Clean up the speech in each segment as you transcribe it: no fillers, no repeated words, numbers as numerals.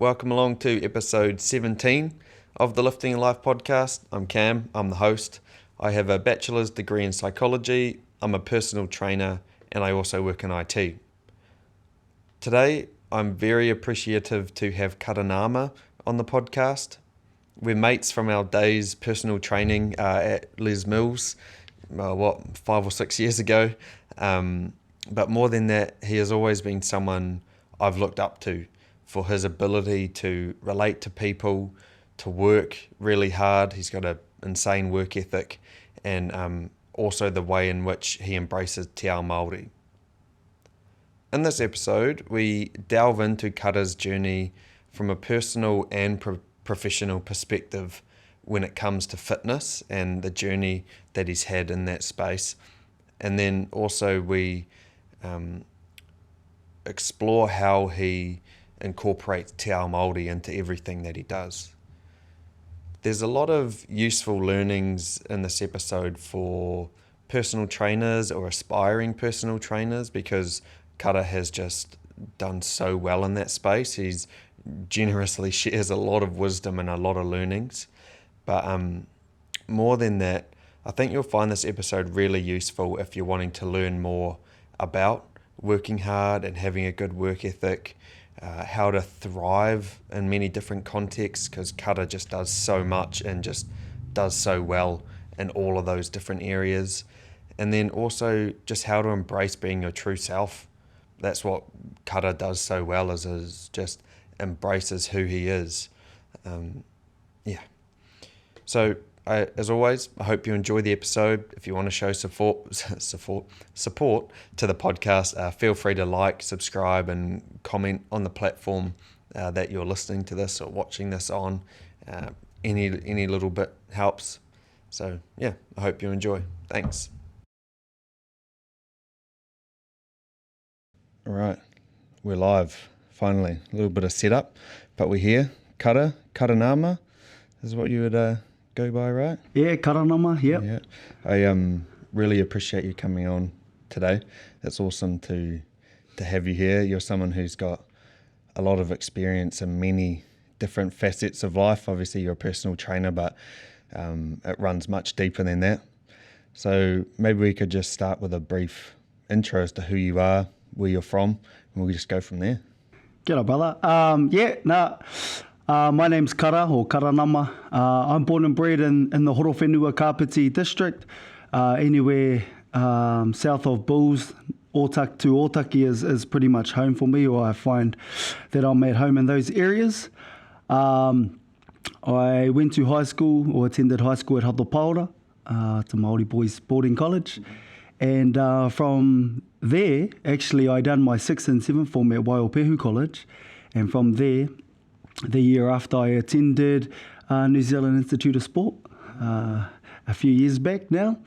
welcome along to episode 17 of the Lifting Life podcast. I'm Cam, I'm the host. I have a bachelor's degree in psychology, I'm a personal trainer, and I also work in IT. Today, I'm very appreciative to have Karanama on the podcast. We're mates from our days personal training at Les Mills, 5 or 6 years ago. But more than that, he has always been someone I've looked up to for his ability to relate to people, to work really hard. He's got an insane work ethic, and also the way in which he embraces te ao Māori. In this episode, we delve into Kara's journey from a personal and professional perspective when it comes to fitness and the journey that he's had in that space. And then also we explore how he incorporates te ao Māori into everything that he does. There's a lot of useful learnings in this episode for personal trainers or aspiring personal trainers, because Kara has just done so well in that space. He's generously shares a lot of wisdom and a lot of learnings. But more than that, I think you'll find this episode really useful if you're wanting to learn more about working hard and having a good work ethic, how to thrive in many different contexts, because Kara just does so much and just does so well in all of those different areas. And then also just how to embrace being your true self. That's what Kara does so well, is just embraces who he is. So as always, I hope you enjoy the episode. If you want to show support to the podcast, feel free to like, subscribe, and comment on the platform that you're listening to this or watching this on. Any little bit helps. So yeah, I hope you enjoy. Thanks. All right, we're live. Finally, a little bit of setup, but we're here. Karanama is what you would go by, right? Yeah, Karanama, yep. Yeah. I really appreciate you coming on today. It's awesome to have you here. You're someone who's got a lot of experience in many different facets of life. Obviously, you're a personal trainer, but it runs much deeper than that. So maybe we could just start with a brief intro as to who you are, where you're from, and we'll just go from there. G'day, brother. My name's Kara, or Karanama. I'm born and bred in the Horowhenua Kapiti district, anywhere south of Bulls. Otaki to Otaki is pretty much home for me, or I find that I'm at home in those areas. I went to high school, or attended high school at Hatopaora, to Māori Boys Boarding College. And from there, actually, I done my 6th and 7th form at Waiopēhu College. And from there, the year after, I attended New Zealand Institute of Sport a few years back now,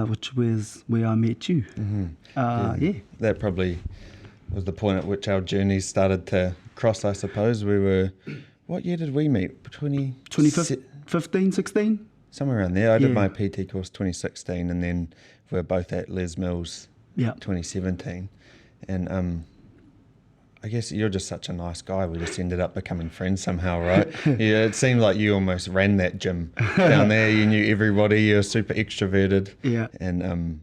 which was where I met you. Mm-hmm. That probably was the point at which our journeys started to cross, I suppose. We were, what year did we meet? 2015, 16? Somewhere around there. I did my PT course 2016, and then we were both at Les Mills 2017. And I guess you're just such a nice guy. We just ended up becoming friends somehow, right? Yeah, it seemed like you almost ran that gym down there. You knew everybody. You're super extroverted. Yeah. And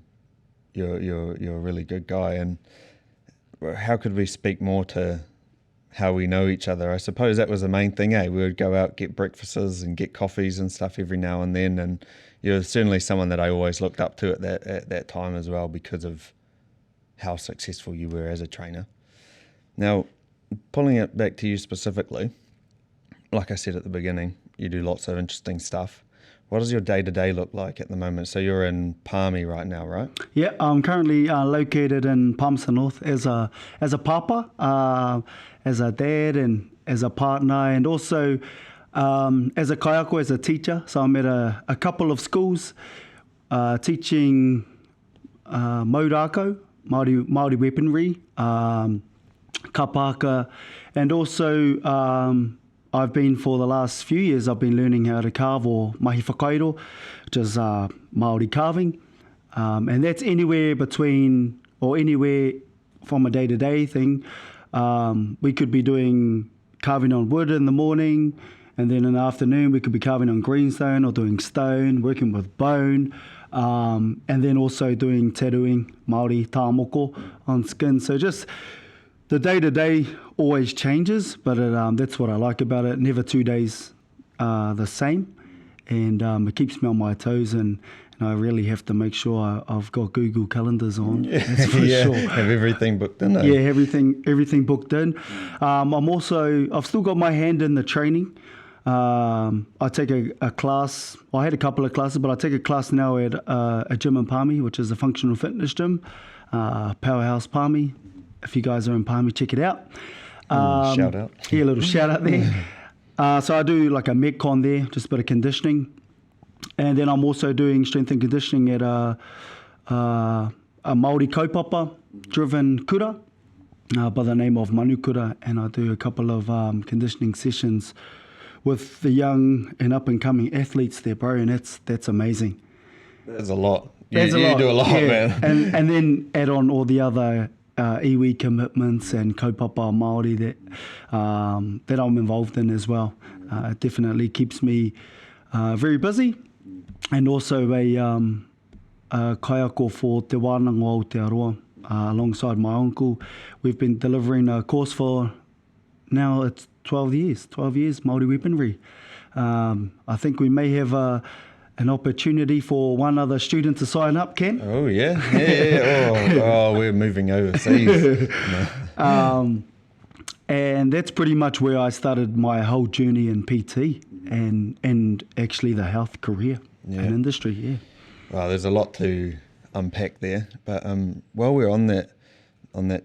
you're a really good guy. And how could we speak more to how we know each other? I suppose that was the main thing, eh? We would go out, get breakfasts and get coffees and stuff every now and then. And you're certainly someone that I always looked up to at that time as well, because of how successful you were as a trainer. Now, pulling it back to you specifically, like I said at the beginning, you do lots of interesting stuff. What does your day-to-day look like at the moment? So you're in Palmy right now, right? Yeah, I'm currently located in Palmerston North as a papa, as a dad, and as a partner, and also as a kaiako, as a teacher. So I'm at a couple of schools teaching maurako, Māori weaponry, kapaka, and also I've been, for the last few years, I've been learning how to carve, or mahi whakairo, which is Māori carving. And that's anywhere between, or anywhere from a day-to-day thing. We could be doing carving on wood in the morning, and then in the afternoon we could be carving on greenstone or doing stone, working with bone, and then also doing tattooing, Māori, tāmoko, on skin. So just the day-to-day always changes, but that's what I like about it. Never 2 days the same, and it keeps me on my toes, and I really have to make sure I've got Google calendars on. That's for sure. Have everything booked in. Yeah, everything booked in. I've still got my hand in the training. I take a class. I had a couple of classes, but I take a class now at a gym in Palmy, which is a functional fitness gym, Powerhouse Palmy. If you guys are in Palmy, check it out. Shout out. Yeah, a little shout out there. So I do like a Metcon there, just a bit of conditioning. And then I'm also doing strength and conditioning at a Māori kaupapa driven kura by the name of Manukura, and I do a couple of conditioning sessions with the young and up and coming athletes there, bro, and that's amazing. There's a lot. You do a lot, yeah. man. And then add on all the other iwi commitments and kaupapa Māori that I'm involved in as well. It definitely keeps me very busy, and also a kaiako for Te Wānanga o Aotearoa alongside my uncle. We've been delivering a course for now it's 12 years Māori weaponry. I think we may have an opportunity for one other student to sign up, Ken. Oh, yeah. Oh, we're moving overseas. No. And that's pretty much where I started my whole journey in PT and actually the health career and industry, yeah. Well, there's a lot to unpack there. But while we're on that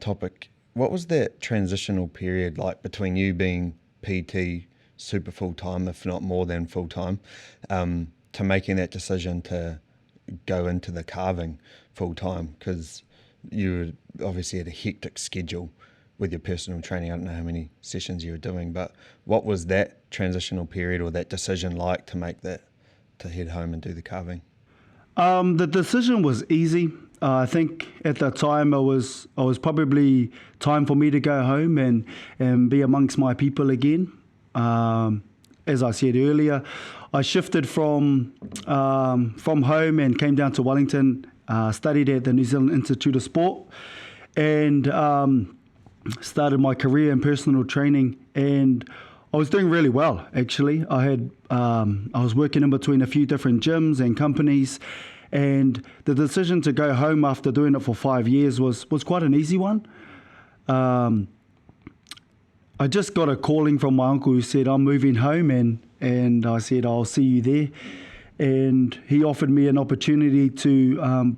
topic, what was that transitional period like between you being PT super full-time, if not more than full-time, to making that decision to go into the carving full-time? Because you obviously had a hectic schedule with your personal training. I don't know how many sessions you were doing, but what was that transitional period or that decision like to make that, to head home and do the carving? The decision was easy. I think at the time it was probably time for me to go home and be amongst my people again. As I said earlier, I shifted from home and came down to Wellington, studied at the New Zealand Institute of Sport, and started my career in personal training. And I was doing really well, actually. I was working in between a few different gyms and companies, and the decision to go home after doing it for 5 years was quite an easy one. I just got a calling from my uncle who said, I'm moving home, and I said, I'll see you there. And he offered me an opportunity to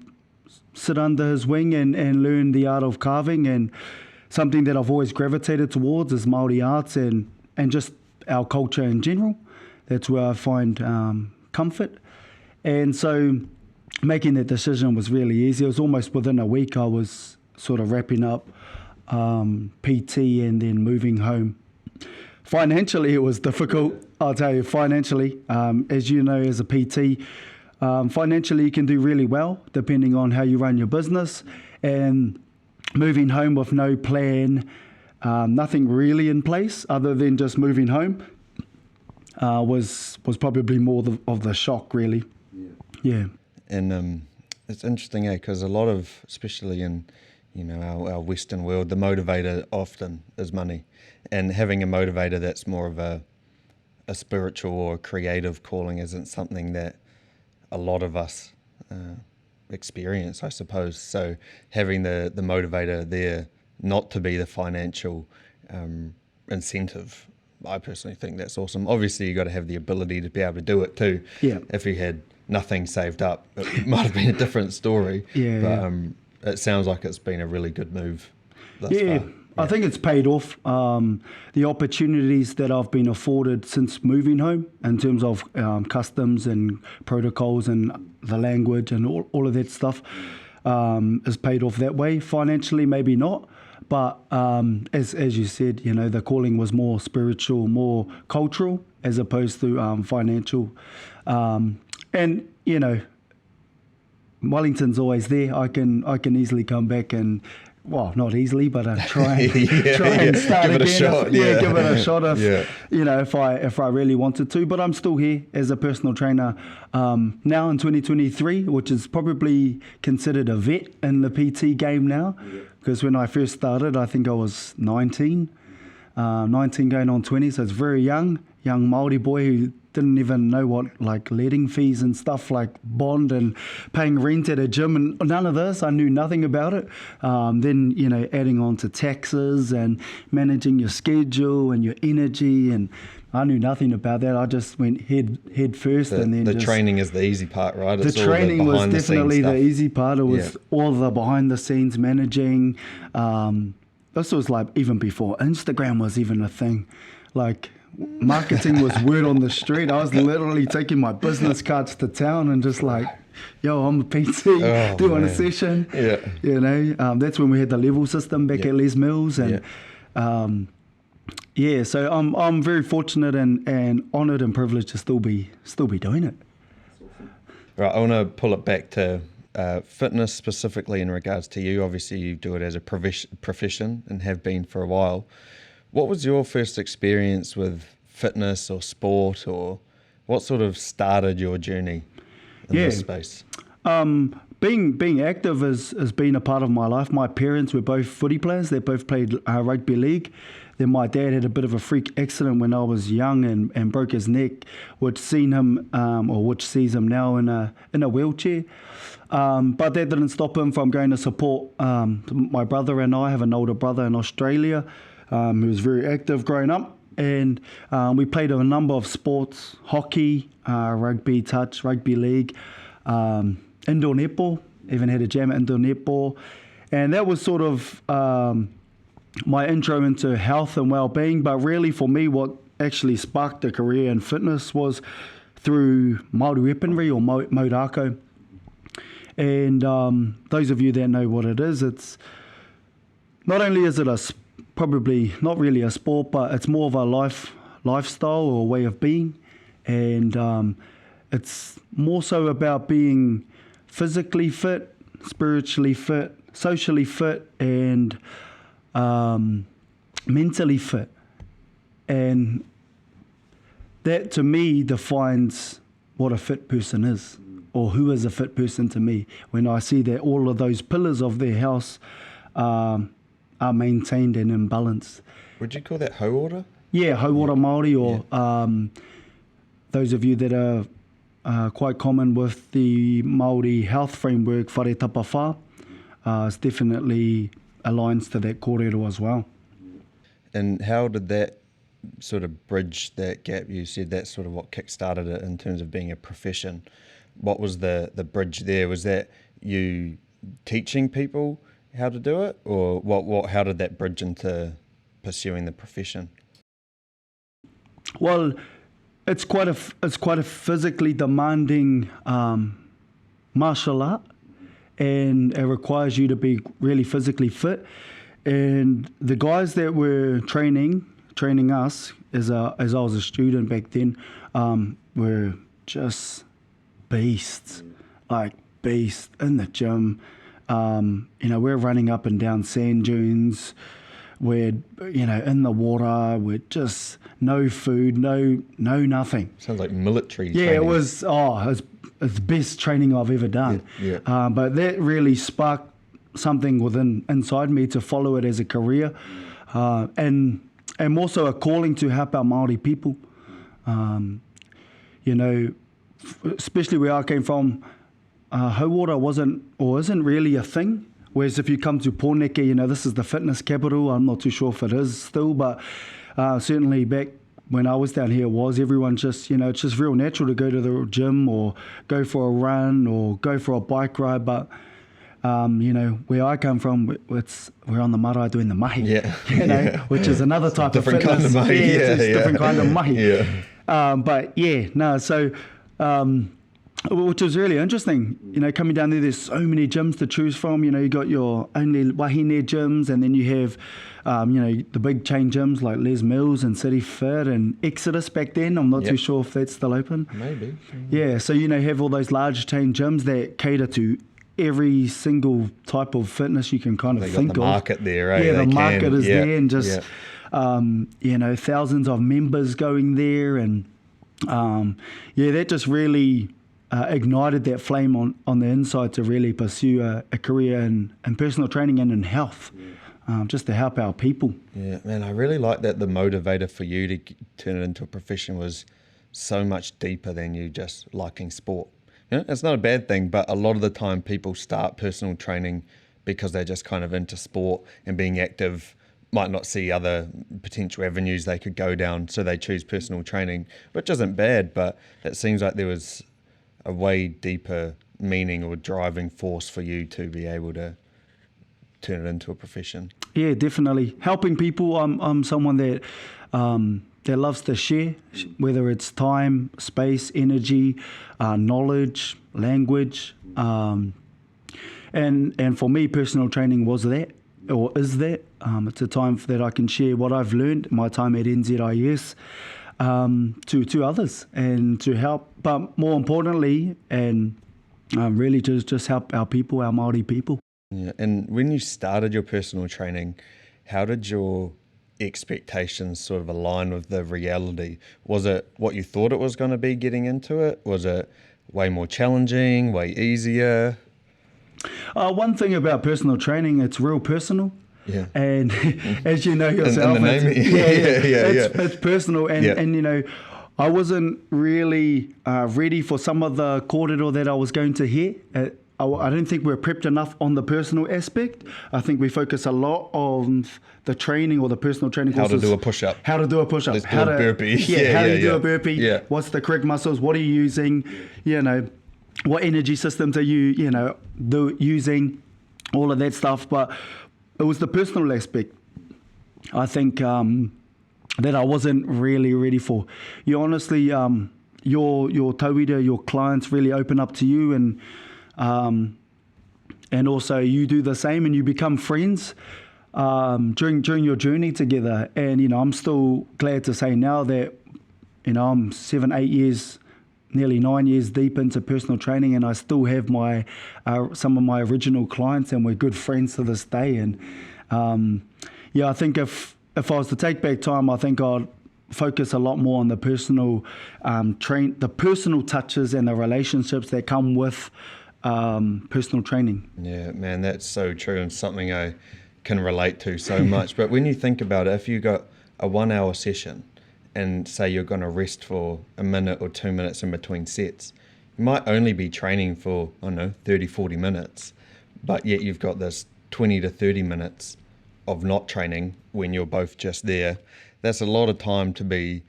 sit under his wing and learn the art of carving, and something that I've always gravitated towards is Māori arts and just our culture in general. That's where I find comfort. And so making that decision was really easy. It was almost within a week I was sort of wrapping up PT and then moving home. Financially, it was difficult. I'll tell you, financially, as you know, as a PT, financially you can do really well depending on how you run your business. And moving home with no plan, nothing really in place other than just moving home, was probably more of the shock, really. Yeah. And it's interesting, because a lot of, especially in our Western world, the motivator often is money, and having a motivator that's more of a spiritual or creative calling isn't something that a lot of us experience, I suppose. So having the motivator there not to be the financial incentive, I personally think that's awesome. Obviously, you got to have the ability to be able to do it too. Yeah. If you had nothing saved up, it might have been a different story. Yeah. But it sounds like it's been a really good move thus far. Yeah. I think it's paid off. The opportunities that I've been afforded since moving home in terms of customs and protocols and the language and all of that stuff is paid off that way. Financially, maybe not. But as you said, the calling was more spiritual, more cultural, as opposed to financial. And Wellington's always there. I can easily come back and well, not easily, but try and start give again. It a shot. Give it a shot if Yeah. if I really wanted to. But I'm still here as a personal trainer now in 2023, which is probably considered a vet in the PT game now. Because when I first started, I think I was 19 going on 20, so it's very young Māori boy who didn't even know what like letting fees and stuff like bond and paying rent at a gym and none of this. I knew nothing about it. Then, adding on to taxes and managing your schedule and your energy, and I knew nothing about that. I just went head first. And then the training is the easy part, right? The training was definitely the easy part. It was all the behind the scenes managing. This was like even before Instagram was even a thing. Like, marketing was word on the street. I was literally taking my business cards to town and just like, yo, I'm a PT, doing a session. Yeah. That's when we had the level system back at Les Mills. And so I'm very fortunate and honoured and privileged to still be doing it. Right, I want to pull it back to fitness specifically in regards to you. Obviously, you do it as a profession and have been for a while. What was your first experience with fitness or sport, or what sort of started your journey in this space? Being active has been a part of my life. My parents were both footy players. They both played rugby league. Then my dad had a bit of a freak accident when I was young and broke his neck, which sees him now in a wheelchair. But that didn't stop him from going to support my brother and I have an older brother in Australia who was very active growing up. And we played a number of sports: hockey, rugby touch, rugby league, indoor netball. Even had a jam at indoor netball. And that was sort of my intro into health and well-being. But really for me, what actually sparked a career in fitness was through Māori weaponry or Maurako. And those of you that know what it is, it's not only is it probably not really a sport, but it's more of a lifestyle or way of being. And it's more so about being physically fit, spiritually fit, socially fit, and mentally fit. And that to me defines what a fit person is, or who is a fit person to me, when I see that all of those pillars of their house are maintained and in balance. Would you call that hauora? Yeah, hauora Māori, or those of you that are quite common with the Māori health framework, whare tapa whā, it definitely aligns to that kōrero as well. And how did that sort of bridge that gap? You said that's sort of what kick-started it in terms of being a profession. What was the bridge there? Was that you teaching people how to do it, or how did that bridge into pursuing the profession? Well, it's quite a physically demanding martial art, and it requires you to be really physically fit. And the guys that were training us as I was a student back then were just beasts, like beasts in the gym. We're running up and down sand dunes. We're, in the water. We're just no food, no nothing. Sounds like military training. Yeah, it was the best training I've ever done. Yeah. But that really sparked something inside me to follow it as a career, and also a calling to help our Māori people. Especially where I came from, hauora isn't really a thing. Whereas if you come to Pōneke, this is the fitness capital. I'm not too sure if it is still, but certainly back when I was down here, it was. Everyone just, it's just real natural to go to the gym or go for a run or go for a bike ride. But, where I come from, we're on the marae doing the mahi, which is another type of fitness. Kind of mahi. It's a different kind of mahi. Yeah. Which was really interesting, coming down there's so many gyms to choose from. You got your only wahine gyms, and then you have, the big chain gyms like Les Mills and City Fit and Exodus back then. I'm not too sure if that's still open. Maybe. Yeah, so, have all those large chain gyms that cater to every single type of fitness you can kind of They think got the of. market there, eh? Yeah, the They market can. is Yeah, there, and just yeah. thousands of members going there, and that just really ignited that flame on the inside to really pursue a career in personal training and in health, just to help our people. Yeah, man, I really like that the motivator for you to turn it into a profession was so much deeper than you just liking sport. You know, it's not a bad thing, but a lot of the time people start personal training because they're just kind of into sport and being active, might not see other potential avenues they could go down, so they choose personal training, which isn't bad, but it seems like there was a way deeper meaning or driving force for you to be able to turn it into a profession. Yeah, definitely. Helping people, I'm someone that loves to share, whether it's time, space, energy, knowledge, language. And for me, personal training was that, or is that. It's a time that I can share what I've learned, my time at NZIS, to others, and to help, but more importantly, and really just help our people, our Māori people. Yeah, and when you started your personal training, how did your expectations sort of align with the reality? Was it what you thought it was going to be getting into it? Was it way more challenging, way easier? One thing about personal training, it's real personal. Yeah. And as you know yourself, in the name, it's personal. And I wasn't really ready for some of the kōrero that I was going to hear. I don't think we're prepped enough on the personal aspect. I think we focus a lot on the training or the personal training courses. How to do a push-up. How to do a push-up. Let's do a burpee. How do you do a burpee? Yeah. What's the correct muscles? What are you using? What energy systems are you, using? All of that stuff. But it was the personal aspect, I think, that I wasn't really ready for. You honestly, your tauira, your clients really open up to you, and also you do the same, and you become friends during your journey together. And I'm still glad to say now that I'm 7, 8 years, nearly 9 years deep into personal training, and I still have my some of my original clients, and we're good friends to this day. And I think if I was to take back time, I think I'd focus a lot more on the personal the personal touches and the relationships that come with personal training. Yeah, man, that's so true, and something I can relate to so much. But when you think about it, if you got a 1 hour session and say you're going to rest for a minute or 2 minutes in between sets, you might only be training for, 30, 40 minutes, but yet you've got this 20 to 30 minutes of not training when you're both just there. That's a lot of time to be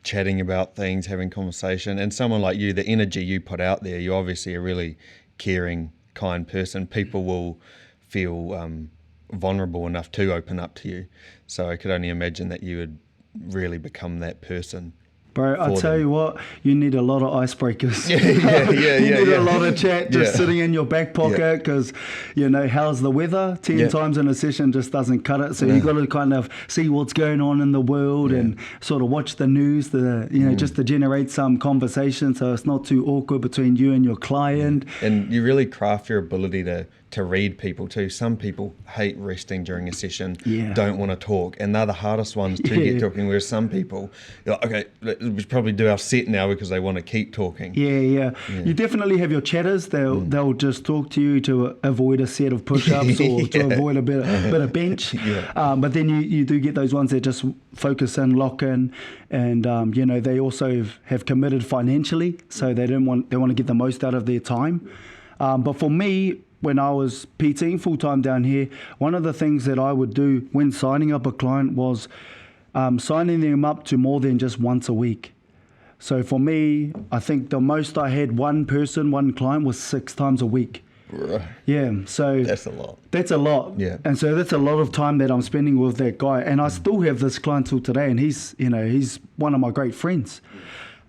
chatting about things, having conversation. And someone like you, the energy you put out there, you're obviously a really caring, kind person. People will feel vulnerable enough to open up to you. So I could only imagine that you would really become that person. Bro, I tell you what, you need a lot of icebreakers. You need a lot of chat just sitting in your back pocket, because, how's the weather? 10 times in a session just doesn't cut it. So you've got to kind of see what's going on in the world and sort of watch the news, just to generate some conversation, so it's not too awkward between you and your client. And you really craft your ability to read people too. Some people hate resting during a session, don't want to talk, and they're the hardest ones to get talking, whereas some people, you're like, okay, we should probably do our set now, because they want to keep talking. Yeah. You definitely have your chatters. They'll just talk to you to avoid a set of push-ups or to avoid a bit of bench. But then you do get those ones that just focus in, lock in, and they also have committed financially, so they want to get the most out of their time. But for me, when I was PTing full-time down here, one of the things that I would do when signing up a client was signing them up to more than just once a week. So for me, I think the most I had one client was 6 times a week. Right. Yeah, so that's a lot. That's a lot. Yeah. And so that's a lot of time that I'm spending with that guy. And I still have this client till today, and he's one of my great friends.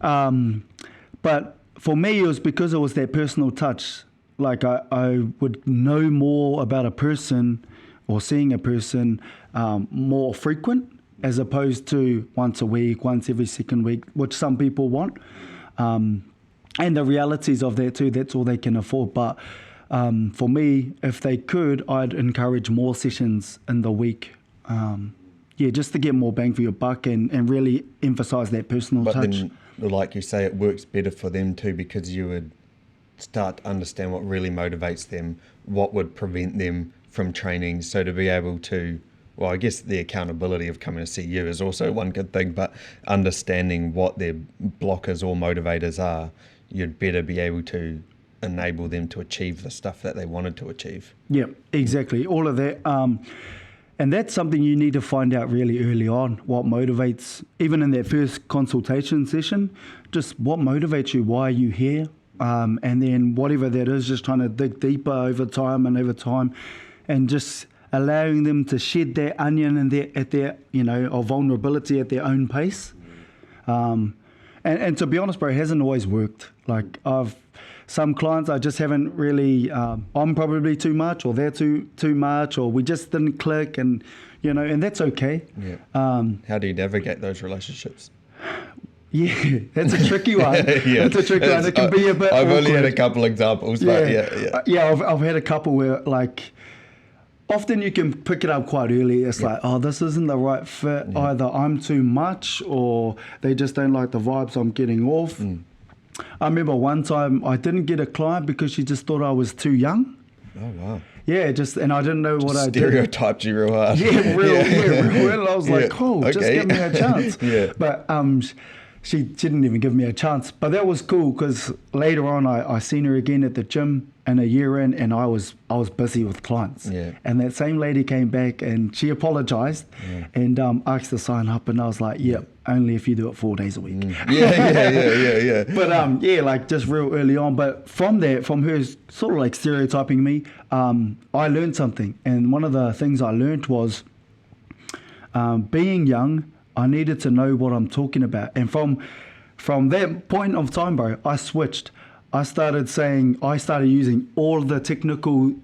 But for me, it was because it was that personal touch. Like I would know more about a person, or seeing a person more frequent, as opposed to once a week, once every second week, which some people want. And the realities of that too, that's all they can afford. But For me, if they could, I'd encourage more sessions in the week. Just to get more bang for your buck and really emphasise that personal touch. But then, like you say, it works better for them too, because you would start to understand what really motivates them, what would prevent them from training. So to be able to, well, I guess the accountability of coming to see you is also one good thing, but understanding what their blockers or motivators are, you'd better be able to enable them to achieve the stuff that they wanted to achieve. Yeah, exactly. All of that. And that's something you need to find out really early on, what motivates, even in that first consultation session, just what motivates you, why are you here? And then whatever that is, just trying to dig deeper over time, and just allowing them to shed that onion and at their of vulnerability at their own pace. And to be honest, bro, it hasn't always worked. Like some clients I just haven't really, I'm probably too much, or they're too much, or we just didn't click, and and that's okay. Yeah. How do you navigate those relationships? Yeah, that's a tricky one. It's a tricky one. It can be a bit I've awkward. only had a couple examples, but I've had a couple where, like, often you can pick it up quite early. It's like, oh, this isn't the right fit. Yeah. Either I'm too much, or they just don't like the vibes I'm getting off. I remember one time I didn't get a client because she just thought I was too young. Oh, wow. Yeah, and I didn't know what I did. Stereotyped you real hard. Yeah, real. I was like, just give me a chance. But she didn't even give me a chance. But that was cool, because later on I seen her again at the gym and a year in, and I was busy with clients. Yeah. And that same lady came back and she apologized and asked to sign up, and I was like, yep, only if you do it 4 days a week. Yeah. But like just real early on. But from her sort of like stereotyping me, I learned something. And one of the things I learned was being young, I needed to know what I'm talking about. And from that point of time, bro, I switched. I started using all the technical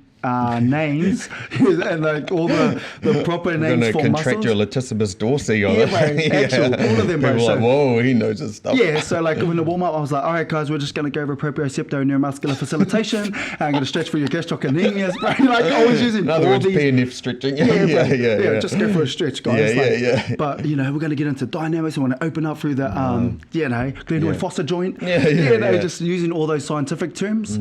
names and like all the proper names for muscles. Going to contract your latissimus dorsi on it. All of them, bro. People are like, whoa, he knows his stuff. Yeah, so like in the warm-up, I was like, all right, guys, we're just going to go over proprioceptor neuromuscular facilitation. I'm going to stretch for your gastrocnemius, bro. Like I was using in other words, PNF stretching. Yeah, just go for a stretch, guys. Yeah. But, we're going to get into dynamics. I want to open up through the, glenoid fossa joint. Just using all those scientific terms.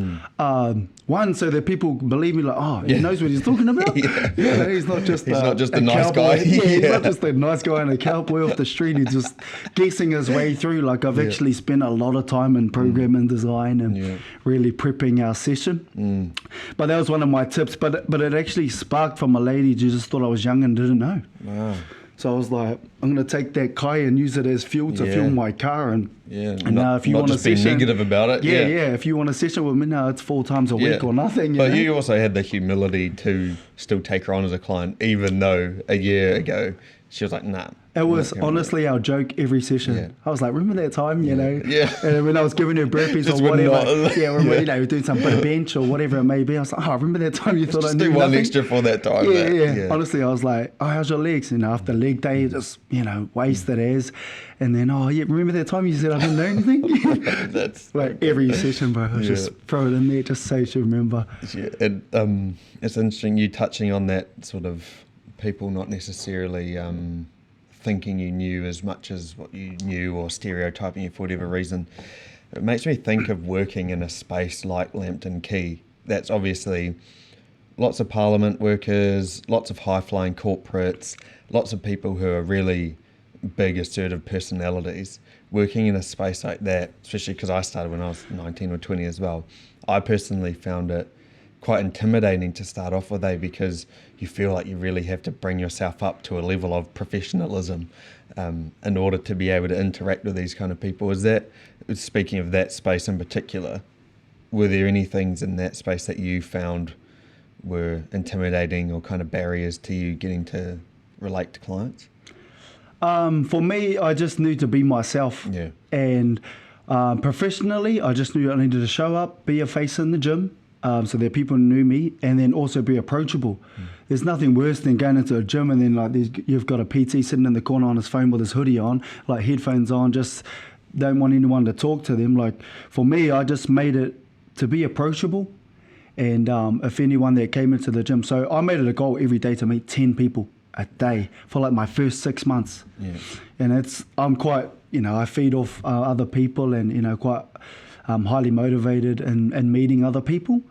One, so that people believe me, like, he knows what he's talking about. He's not just a nice guy. He's not just a nice guy and a cowboy off the street. He's just guessing his way through. Like I've actually spent a lot of time in program and design and really prepping our session. But that was one of my tips. But it actually sparked from a lady who just thought I was young and didn't know. Wow. So I was like, I'm going to take that kai and use it as fuel to fuel my car. And now if you want a session, be negative about it. If you want a session with me now, it's 4 times a week or nothing. But you also had the humility to still take her on as a client, even though a year ago she was like, nah. It was honestly our joke every session. Yeah. I was like, remember that time, and when I was giving her burpees or whatever, we're doing some bit of bench or whatever it may be. I was like, remember that time you thought I knew do one nothing? extra for that time. Yeah. Honestly, I was like, how's your legs? After leg day, just, wasted as. And then, remember that time you said I didn't know anything? That's like every session, bro. I was just throw it in there just so you remember. Yeah, it's interesting you touching on that sort of people not necessarily thinking you knew as much as what you knew, or stereotyping you for whatever reason. It makes me think of working in a space like Lambton Quay. That's obviously lots of parliament workers, lots of high-flying corporates, lots of people who are really big, assertive personalities. Working in a space like that, especially because I started when I was 19 or 20 as well, I personally found it quite intimidating to start off with, because you feel like you really have to bring yourself up to a level of professionalism in order to be able to interact with these kind of people. Speaking of that space in particular, were there any things in that space that you found were intimidating or kind of barriers to you getting to relate to clients? For me, I just knew to be myself. Yeah. And professionally, I just knew I needed to show up, be a face in the gym, so that people knew me, and then also be approachable. There's nothing worse than going into a gym and then you've got a PT sitting in the corner on his phone with his hoodie on, like headphones on, just don't want anyone to talk to them. Like for me, I just made it to be approachable And if anyone that came into the gym, so I made it a goal every day to meet 10 people a day for like my first 6 months. Yeah. And I'm quite, I feed off other people and, quite highly motivated in meeting other people.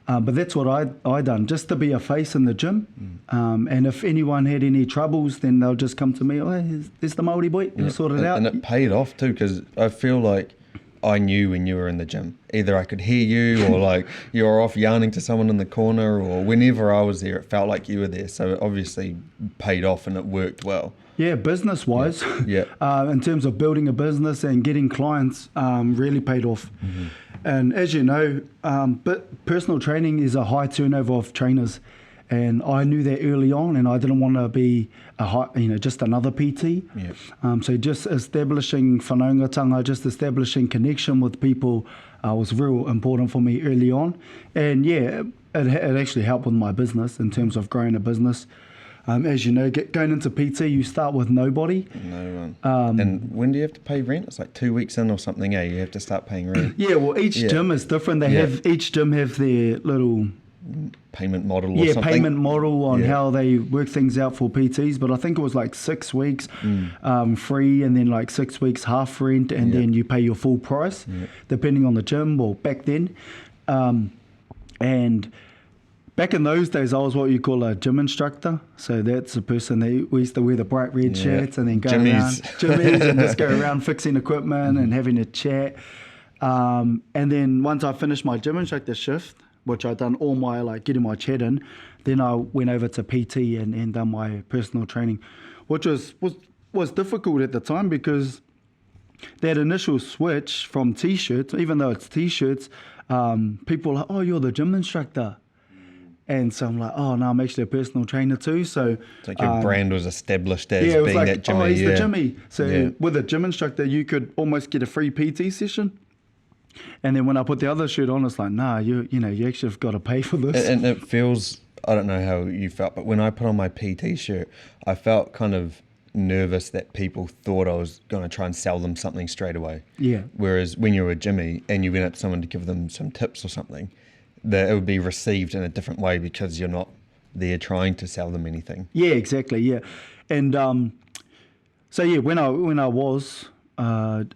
But that's what I done, just to be a face in the gym. And if anyone had any troubles, then they'll just come to me. Oh, there's the Māori boy. He'll sort it out. And it paid off too, because I feel like I knew when you were in the gym. Either I could hear you, or like you were off yarning to someone in the corner, or whenever I was there, it felt like you were there. So it obviously paid off and it worked well. Yeah, business-wise, Yeah. In terms of building a business and getting clients, really paid off. Mm-hmm. And as you know, but personal training is a high turnover of trainers, and I knew that early on, and I didn't want to be just another PT. Yeah. So just establishing whanaungatanga, just establishing connection with people was real important for me early on. And yeah, it actually helped with my business in terms of growing a business. As you know, going into PT, you start with nobody. No one. And when do you have to pay rent? It's like 2 weeks in or something, You have to start paying rent. Yeah, well, each gym is different. Each gym have their little payment model or something. Payment model on how they work things out for PTs. But I think it was like 6 weeks free, and then like 6 weeks half rent, and then you pay your full price, depending on the gym. Well, back then. And back in those days, I was what you call a gym instructor. So that's a person that we used to wear the bright red shirts and then go around jimmies and just go around fixing equipment and having a chat. And then once I finished my gym instructor shift, which I'd done all my getting my chat in, then I went over to PT and done my personal training, which was difficult at the time, because that initial switch from t-shirts, even though it's t-shirts, people are like, oh, you're the gym instructor. And so I'm like, oh, no, I'm actually a personal trainer too. So it's like your brand was established as being like, that Jimmy. Oh, he's the Jimmy. So with a gym instructor, you could almost get a free PT session. And then when I put the other shirt on, it's like, nah, you actually have got to pay for this. And it feels, I don't know how you felt, but when I put on my PT shirt, I felt kind of nervous that people thought I was going to try and sell them something straight away. Yeah. Whereas when you were a Jimmy and you went up to someone to give them some tips or something, that it would be received in a different way, because you're not there trying to sell them anything. Yeah, exactly. Yeah. And so yeah, when I was a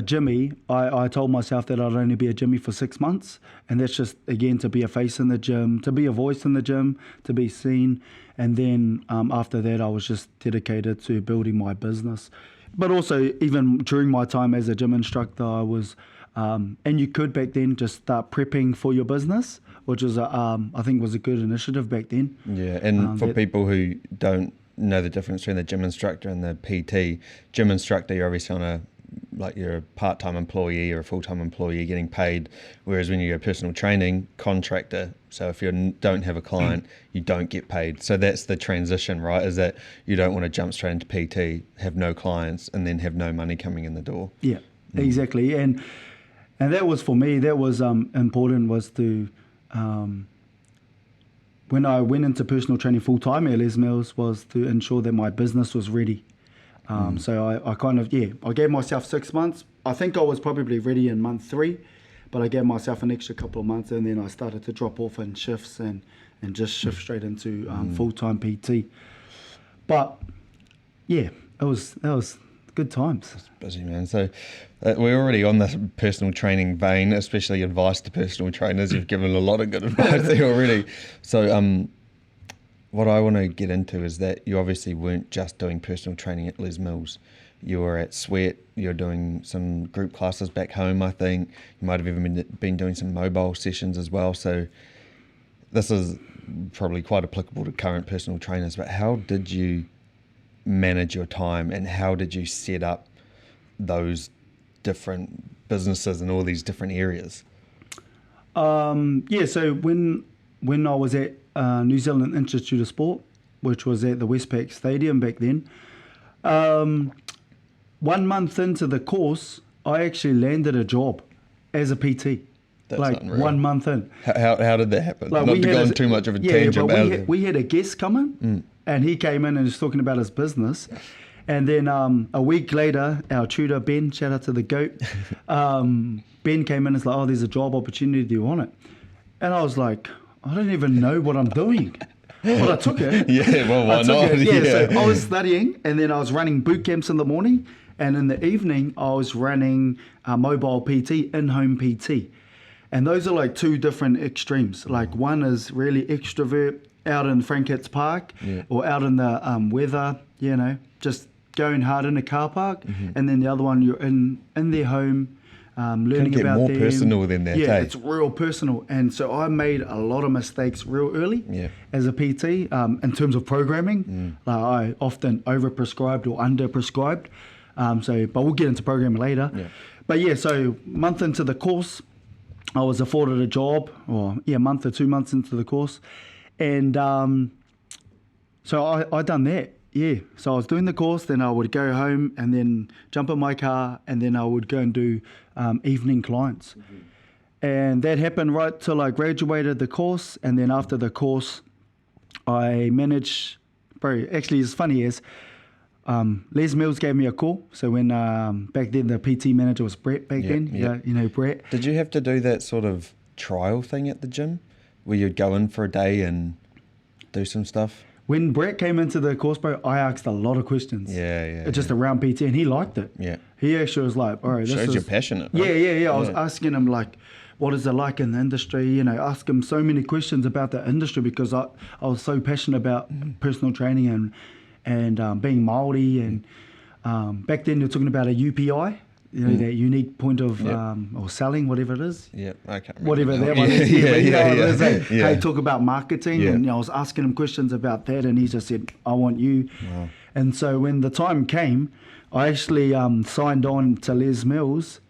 Jimmy, I told myself that I'd only be a Jimmy for 6 months, and that's just, again, to be a face in the gym, to be a voice in the gym, to be seen. And then after that, I was just dedicated to building my business. But also, even during my time as a gym instructor, I was and you could back then just start prepping for your business, which was I think was a good initiative back then. Yeah, and for people who don't know the difference between the gym instructor and the PT, gym instructor, you're obviously on you're a part-time employee or a full-time employee getting paid, whereas when you're a personal training contractor, so if you don't have a client, you don't get paid. So that's the transition, right? Is that you don't want to jump straight into PT, have no clients, and then have no money coming in the door. Yeah, exactly. And that was, for me, that was important, was to, when I went into personal training full-time at Les Mills, was to ensure that my business was ready. So I kind of, I gave myself 6 months. I think I was probably ready in month 3, but I gave myself an extra couple of months, and then I started to drop off in shifts and just shift straight into full-time PT. But yeah, that was good times. It's busy, man. So we're already on this personal training vein, especially advice to personal trainers. You've given a lot of good advice there already. So what I want to get into is that you obviously weren't just doing personal training at Les Mills. You were at Sweat, you're doing some group classes back home, I think. You might have even been doing some mobile sessions as well. So this is probably quite applicable to current personal trainers, but how did you manage your time, and how did you set up those different businesses in all these different areas? So when I was at New Zealand Institute of Sport, which was at the Westpac Stadium back then, 1 month into the course, I actually landed a job as a PT. That's like unreal. 1 month in. How did that happen? Not to go on too much of a tangent. But we had a guest come in, and he came in and was talking about his business. And then a week later, our tutor, Ben, shout out to the GOAT, Ben came in and was like, oh, there's a job opportunity, do you want it? And I was like, I don't even know what I'm doing. But I took it. Yeah, well, why not? So I was studying, and then I was running boot camps in the morning, and in the evening I was running mobile PT, in-home PT. And those are like two different extremes. Like one is really extrovert out in Frankett's Park or out in the weather, you know, just going hard in a car park. And then the other one, you're in their home, learning about them. More personal than that. Yeah, it's real personal. And so I made a lot of mistakes real early as a PT in terms of programming. Like I often overprescribed or underprescribed. But we'll get into programming later. But yeah, so month into the course, I was afforded a job, or month or 2 months into the course. And so I done that. Yeah, so I was doing the course, then I would go home and then jump in my car, and then I would go and do evening clients. And that happened right till I graduated the course. And then after the course, I managed, actually it's funny as Les Mills gave me a call. So when back then the PT manager was Brett back then, you know Brett. Did you have to do that sort of trial thing at the gym where you'd go in for a day and do some stuff? When Brett came into the course, bro, I asked a lot of questions. Just around PT, and he liked it. Yeah. He actually was like, bro, this shows you're passionate. Right? Yeah. I was asking him, like, what is it like in the industry? You know, ask him so many questions about the industry because I was so passionate about personal training and being Māori. And back then, you're talking about a UPI. You know, that unique point of or selling, whatever it is. Yeah, okay. Whatever that one is. Hey, talk about marketing. And I was asking him questions about that, and he just said, I want you. Wow. And so when the time came, I actually signed on to Les Mills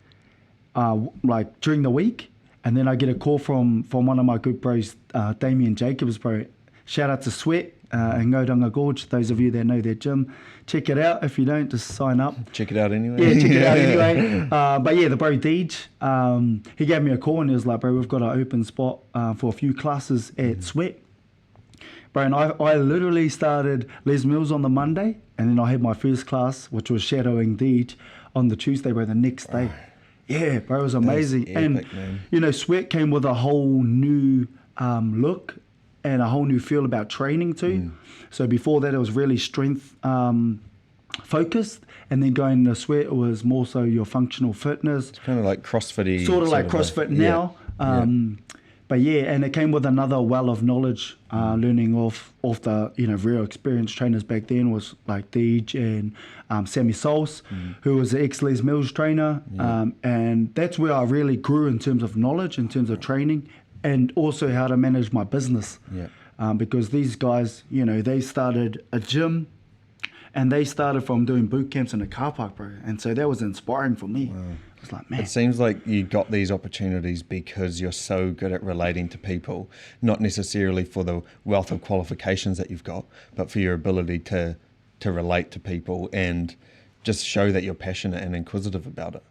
like during the week. And then I get a call from one of my good bros, Damien Jacobs, bro. Shout out to Sweat in Ngauranga Gorge. Those of you that know their gym, check it out. If you don't, just sign up. Check it out anyway. Yeah, check it out anyway. But yeah, the bro Deej, he gave me a call and he was like, bro, we've got an open spot for a few classes at Sweat. Bro, and I literally started Les Mills on the Monday, and then I had my first class, which was shadowing Deej, on the Tuesday, bro, the next day. Yeah, bro, it was amazing. Epic, man. You know, Sweat came with a whole new look and a whole new feel about training too. So before that, it was really strength focused, and then going to Sweat, it was more so your functional fitness. It's kind of like CrossFit-y. Sort of like CrossFit now. But yeah, and it came with another well of knowledge, learning off the, you know, real experienced trainers back then was like Deej and Sammy Souls, who was the ex-Les Mills trainer. And that's where I really grew in terms of knowledge, in terms of training, and also how to manage my business. Because these guys, you know, they started a gym and they started from doing boot camps in a car park, bro. And so that was inspiring for me. I was like, man. It seems like you got these opportunities because you're so good at relating to people, not necessarily for the wealth of qualifications that you've got, but for your ability to relate to people and just show that you're passionate and inquisitive about it.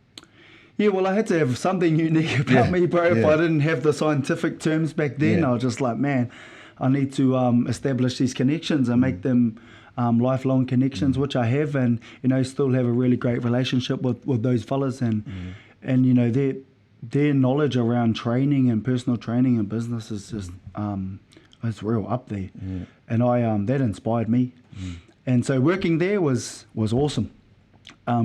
Yeah, well, I had to have something unique about me, bro. If I didn't have the scientific terms back then, I was just like, man, I need to establish these connections and make them lifelong connections, which I have, and, you know, still have a really great relationship with those fellas, and you know, their knowledge around training and personal training and business is just it's real up there, and I that inspired me, and so working there was awesome.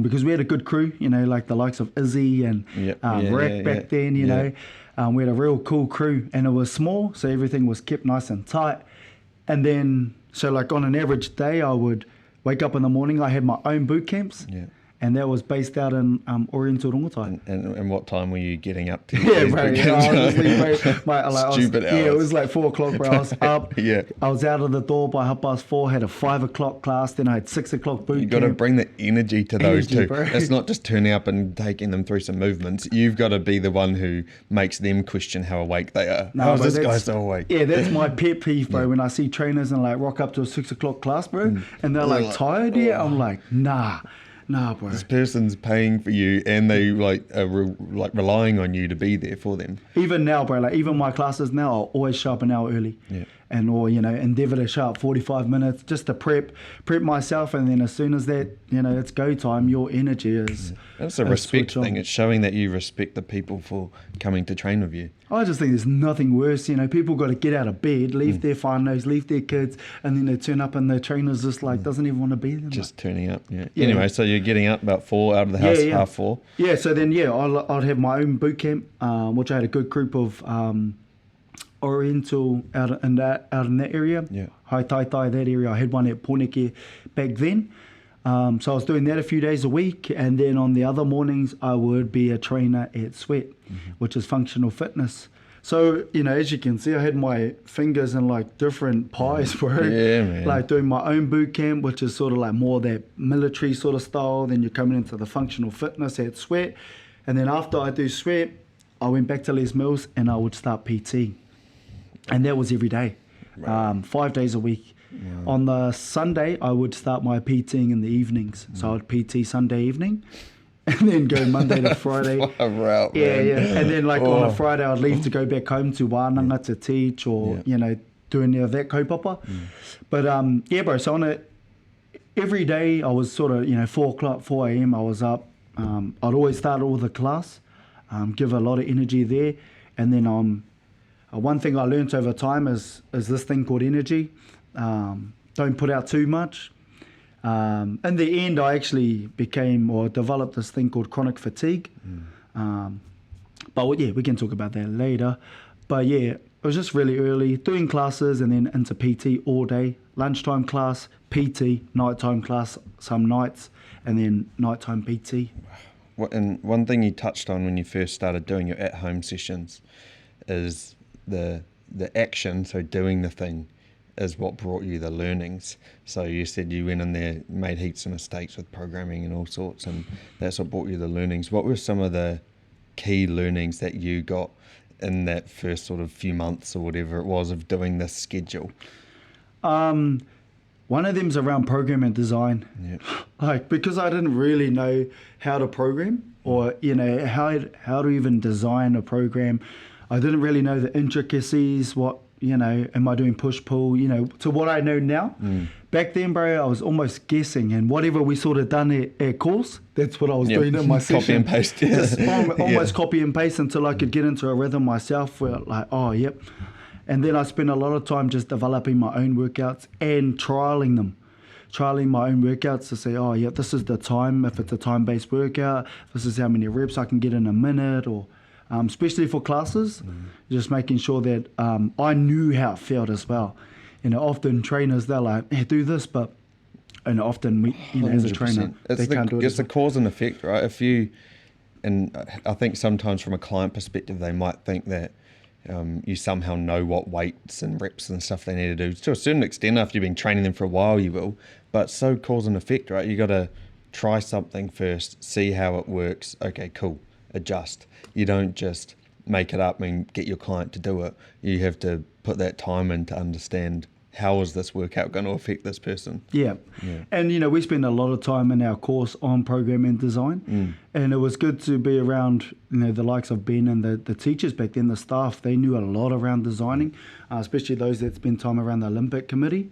Because we had a good crew, you know, like the likes of Izzy and Rick back then, you know. We had a real cool crew, and it was small, so everything was kept nice and tight. And then, so like on an average day, I would wake up in the morning, I had my own boot camps. And that was based out in Oriental Rongotai. And what time were you getting up to? Stupid hours. Yeah, it was like 4 o'clock, bro. I was up. I was out of the door by 4:30, had a 5 o'clock class, then I had 6 o'clock boot camp. You've got to bring the energy to those two. Bro. It's not just turning up and taking them through some movements. You've got to be the one who makes them question how awake they are. How is this guy so awake? Yeah, that's my pet peeve, bro. When I see trainers and like rock up to a 6 o'clock class, bro, and they're like tired, I'm like, nah, bro. This person's paying for you, and they are relying on you to be there for them. Even now, bro, like even my classes now, I'll always show up an hour early. and or endeavour to show up 45 minutes just to prep myself, and then as soon as that it's go time, your energy is. That's a respect thing. It's showing that you respect the people for coming to train with you. I just think there's nothing worse. People got to get out of bed, leave their whānaus, leave their kids, and then they turn up and the trainer's just like doesn't even want to be there. Just turning up. Yeah. Anyway, so you're getting up about 4 out of the house, 4:30. Yeah. So then I'd have my own boot camp, which I had a good group of Oriental out in that area. Yeah. Hai Tai, that area. I had one at Pōneke back then. So I was doing that a few days a week, and then on the other mornings I would be a trainer at Sweat, which is functional fitness. So, as you can see, I had my fingers in like different pies, bro. Yeah, man. Like doing my own boot camp, which is sort of like more that military sort of style. Then you're coming into the functional fitness at Sweat. And then after I do Sweat, I went back to Les Mills and I would start PT. And that was every day, 5 days a week. Wow. On the Sunday, I would start my PTing in the evenings. So I would PT Sunday evening and then go Monday to Friday. What a route, man. Yeah. And then on a Friday, I'd leave to go back home to Wānanga to teach or, do any of that kaupapa. But, bro, so every day I was sort of, 4 a.m. I was up. I'd always start all the class, give a lot of energy there. And then one thing I learned over time is this thing called energy. Don't put out too much. In the end, I actually developed this thing called chronic fatigue. But we can talk about that later. But it was just really early, doing classes and then into PT all day. Lunchtime class, PT, nighttime class some nights, and then nighttime PT. And one thing you touched on when you first started doing your at-home sessions is the action, so doing the thing, is what brought you the learnings. So you said you went in there, made heaps of mistakes with programming and all sorts, and that's what brought you the learnings. What were some of the key learnings that you got in that first sort of few months or whatever it was of doing this schedule? One of them's around program and design. Yeah. Because I didn't really know how to program or, how to even design a program. I didn't really know the intricacies, am I doing push-pull, to what I know now. Back then, bro, I was almost guessing, and whatever we sort of done at course, that's what I was doing in my session. Copy and paste. Just almost copy and paste until I could get into a rhythm myself where And then I spent a lot of time just developing my own workouts and trialing my own workouts to say, this is the time, if it's a time-based workout, this is how many reps I can get in a minute, or especially for classes, just making sure that I knew how it felt as well. Often trainers, they're like, hey, do this, but often we, as a trainer, they can't do it. It's the cause and effect, right? And I think sometimes from a client perspective, they might think that you somehow know what weights and reps and stuff they need to do. To a certain extent, after you've been training them for a while, you will. But so cause and effect, right? You got to try something first, see how it works. Okay, cool. Adjust. You don't just make it up and get your client to do it. You have to put that time in to understand how is this workout going to affect this person. Yeah. And we spend a lot of time in our course on program and design, and it was good to be around the likes of Ben and the teachers back then, the staff. They knew a lot around designing, especially those that spend time around the Olympic Committee.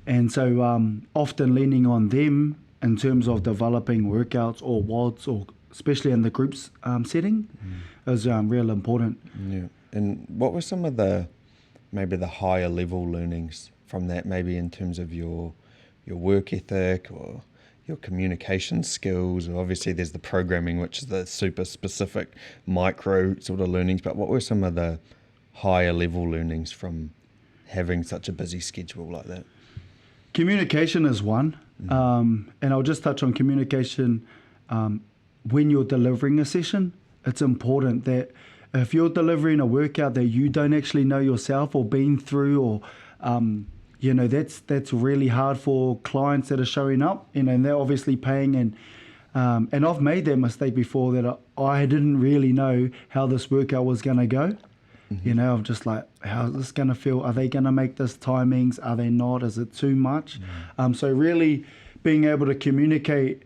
And so often leaning on them in terms of developing workouts or WODs, or especially in the groups setting, is real important. Yeah. And what were some of maybe the higher level learnings from that, maybe in terms of your work ethic or your communication skills? Or obviously there's the programming, which is the super specific micro sort of learnings, but what were some of the higher level learnings from having such a busy schedule like that? Communication is one. And I'll just touch on communication. When you're delivering a session, it's important that if you're delivering a workout that you don't actually know yourself or been through, or that's really hard for clients that are showing up, and they're obviously paying, and I've made that mistake before, that I didn't really know how this workout was going to go. I'm just like, how's this going to feel? Are they going to make this timings? Are they not? Is it too much? So really being able to communicate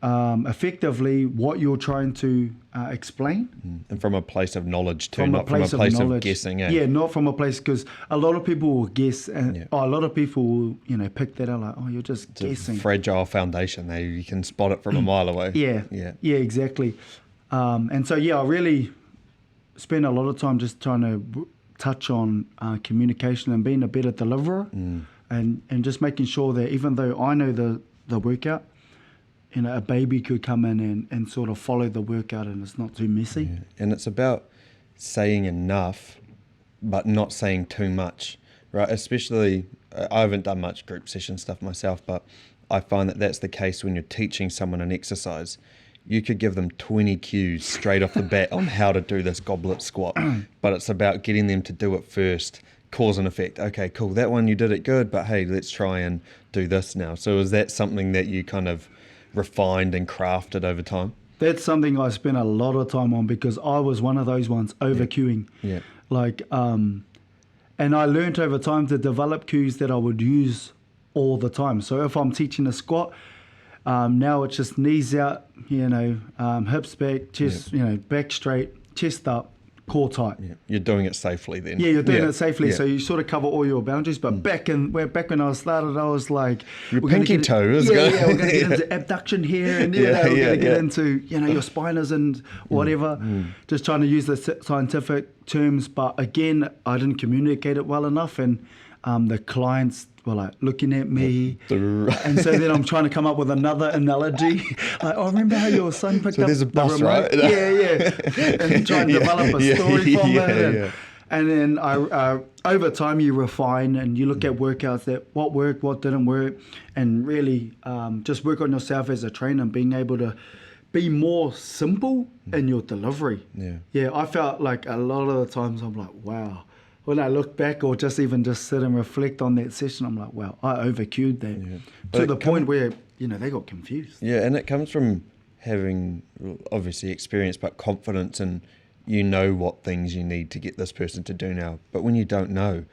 effectively what you're trying to explain. And from a place of knowledge too, From not a place from a place of knowledge. guessing. Eh? Yeah, not from a place, because a lot of people will guess, and Yeah. a lot of people will, pick that out like, oh, you're just It's a guessing. fragile foundation. You can spot it from a mile away. Yeah, exactly. And so, I really spend a lot of time just trying to touch on communication and being a better deliverer, and just making sure that even though I know the workout, a baby could come in and sort of follow the workout, and it's not too messy. Yeah. And it's about saying enough, but not saying too much, right? Especially, I haven't done much group session stuff myself, but I find that that's the case when you're teaching someone an exercise. You could give them 20 cues straight off the bat on how to do this goblet squat, but it's about getting them to do it first, cause and effect. Okay, cool, that one you did it good, but hey, let's try and do this now. So is that something that you kind of refined and crafted over time? That's something I spent a lot of time on, because I was one of those ones over cueing. Yeah. And I learned over time to develop cues that I would use all the time. So if I'm teaching a squat, now it's just knees out, hips back, chest, back straight, chest up, core tight. Yeah. You're doing it safely then. Yeah, you're doing it safely, Yeah. so you sort of cover all your boundaries. But back when I started, I was like, Your we're gonna pinky get- toe is yeah, going. yeah, we're going to get into abduction here, and we're going to get into your spiners and whatever. Just trying to use the scientific terms, but again, I didn't communicate it well enough, and the clients were like looking at me, and so then I'm trying to come up with another analogy. Like, oh, remember how your son picked So up there's a the bus, remote? right? Yeah, and try and develop a story from it. Yeah. And then over time you refine and you look at workouts that what worked, what didn't work, and really just work on yourself as a trainer and being able to be more simple in your delivery. Yeah, I felt like a lot of the times I'm like, wow. When I look back or just sit and reflect on that session, I'm like, wow, I overcued that to the point where, they got confused. Yeah, and it comes from having obviously experience, but confidence, and what things you need to get this person to do now. But when you don't know,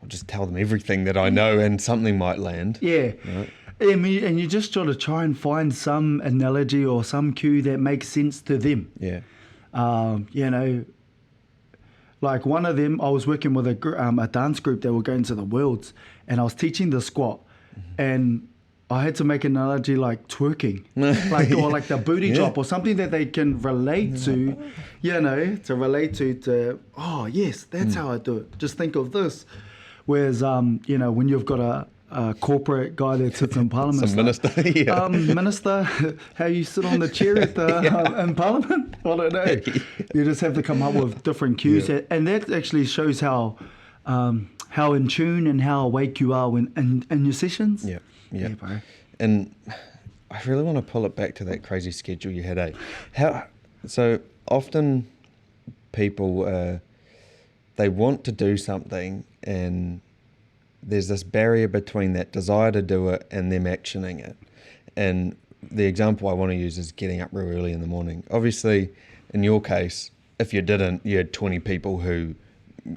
I'll just tell them everything that I know and something might land. Yeah. Right? And you just sort of try and find some analogy or some cue that makes sense to them. Yeah. Like one of them, I was working with a dance group that were going to the Worlds, and I was teaching the squat, and I had to make an analogy like twerking, or like the booty drop, or something that they can relate to, to relate to. Oh yes, that's how I do it. Just think of this. Whereas when you've got a corporate guy that sits in Parliament, Some minister, Minister, how you sit on the chair at the in Parliament? I don't know. You just have to come up with different cues, and that actually shows how in tune and how awake you are in your sessions. Yeah, bro. And I really want to pull it back to that crazy schedule you had, So often people, they want to do something, and there's this barrier between that desire to do it and them actioning it. And the example I want to use is getting up real early in the morning. Obviously, in your case, if you didn't, you had 20 people who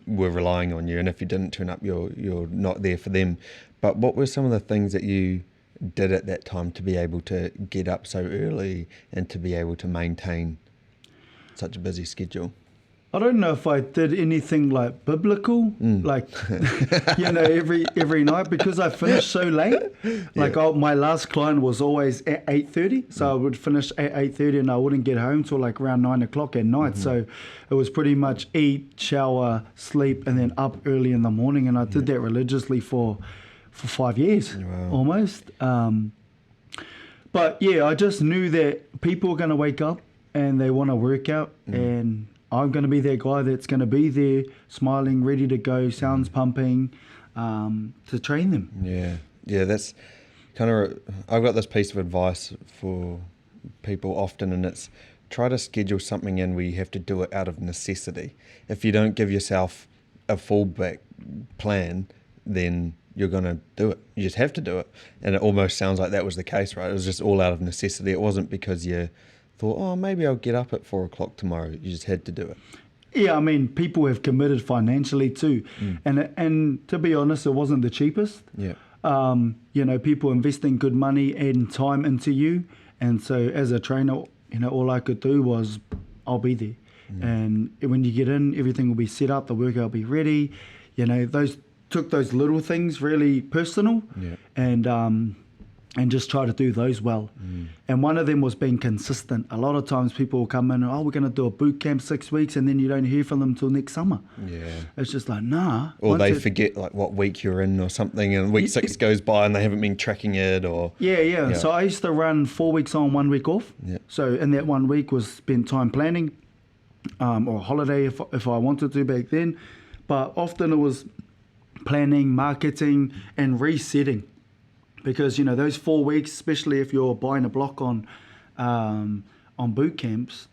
were relying on you, and if you didn't turn up, you're not there for them. But what were some of the things that you did at that time to be able to get up so early and to be able to maintain such a busy schedule? I don't know if I did anything like biblical, like every night, because I finished so late. Like my last client was always at 8:30, so I would finish at 8:30 and I wouldn't get home till like around 9 o'clock at night. So it was pretty much eat, shower, sleep, and then up early in the morning. And I did that religiously for 5 years almost. But I just knew that people are going to wake up and they want to work out, and I'm going to be that guy that's going to be there, smiling, ready to go, sounds pumping, to train them. Yeah, that's kind of, I've got this piece of advice for people often, and it's try to schedule something in where you have to do it out of necessity. If you don't give yourself a fallback plan, then you're going to do it. You just have to do it. And it almost sounds like that was the case, right? It was just all out of necessity. It wasn't because you thought, oh, maybe I'll get up at 4 o'clock tomorrow. You just had to do it. Yeah, I mean, people have committed financially too. And to be honest, it wasn't the cheapest. Yeah. People investing good money and time into you. And so as a trainer, all I could do was I'll be there. And when you get in, everything will be set up, the workout will be ready. Took those little things really personal, and just try to do those well. And one of them was being consistent. A lot of times people will come in, we're going to do a boot camp 6 weeks, and then you don't hear from them till next summer. Yeah. It's just like, nah. Or they forget like what week you're in or something, and week 6 goes by and they haven't been tracking it, or... Yeah. So I used to run 4 weeks on, 1 week off. Yeah. So in that 1 week was spent time planning, or holiday if I wanted to back then. But often it was planning, marketing, and resetting. Because, those 4 weeks, especially if you're buying a block on boot camps,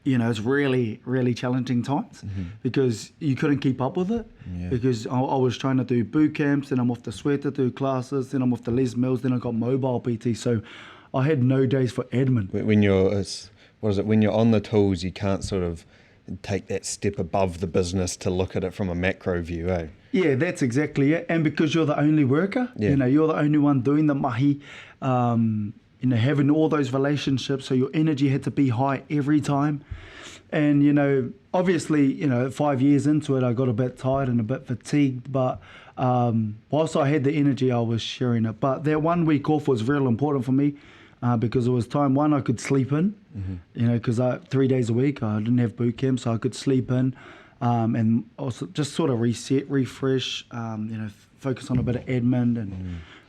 it's really, really challenging times because you couldn't keep up with it. Yeah. Because I was trying to do boot camps, then I'm off to Sweat to do classes, then I'm off to Les Mills, then I got mobile PT. So I had no days for admin. When you're on the tools, you can't sort of take that step above the business to look at it from a macro view, eh? Yeah, that's exactly it. And because you're the only worker, you're the only one doing the mahi, having all those relationships, so your energy had to be high every time. And, obviously, 5 years into it, I got a bit tired and a bit fatigued, but whilst I had the energy, I was sharing it. But that 1 week off was real important for me. Because it was time, one, I could sleep in, because 3 days a week, I didn't have boot camp, so I could sleep in, and also just sort of reset, refresh, focus on a bit of admin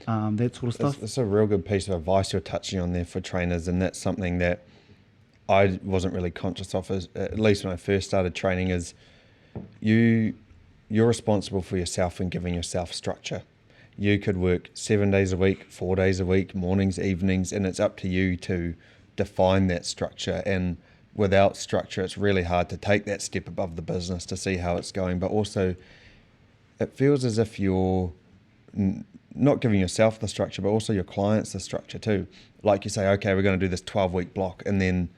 and that sort of stuff. That's a real good piece of advice you're touching on there for trainers, and that's something that I wasn't really conscious of, at least when I first started training, is you're responsible for yourself and giving yourself structure. You could work 7 days a week, 4 days a week, mornings, evenings, and it's up to you to define that structure. And without structure, it's really hard to take that step above the business to see how it's going. But also, it feels as if you're not giving yourself the structure, but also your clients the structure too. Like you say, okay, we're going to do this 12-week block, and then,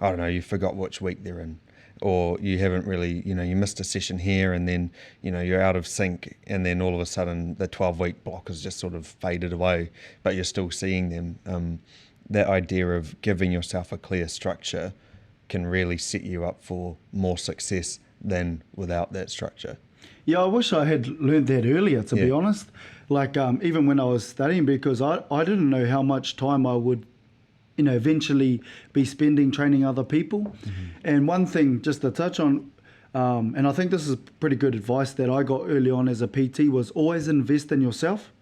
I don't know, you forgot which week they're in. Or you haven't really, you missed a session here, and then, you're out of sync, and then all of a sudden the 12-week block has just sort of faded away, but you're still seeing them. That idea of giving yourself a clear structure can really set you up for more success than without that structure. Yeah, I wish I had learned that earlier, to be honest. Like, even when I was studying, because I didn't know how much time I would eventually be spending training other people. And one thing just to touch on, and I think this is pretty good advice that I got early on as a PT, was always invest in yourself.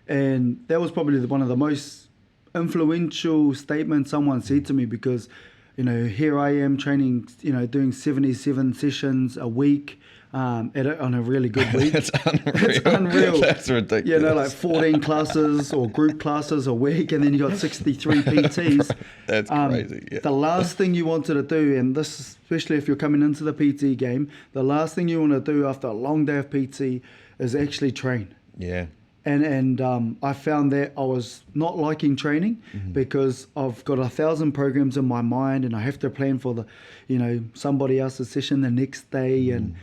And that was probably one of the most influential statements someone said to me, because here I am training, doing 77 sessions a week, on a really good week. It's unreal. It's unreal. That's ridiculous. Like 14 classes or group classes a week, and then you got 63 PTs. That's crazy. Yeah. The last thing you wanted to do, and this, especially if you're coming into the PT game, the last thing you want to do after a long day of PT is actually train. Yeah. And I found that I was not liking training because I've got 1,000 programs in my mind, and I have to plan for the, somebody else's session the next day. And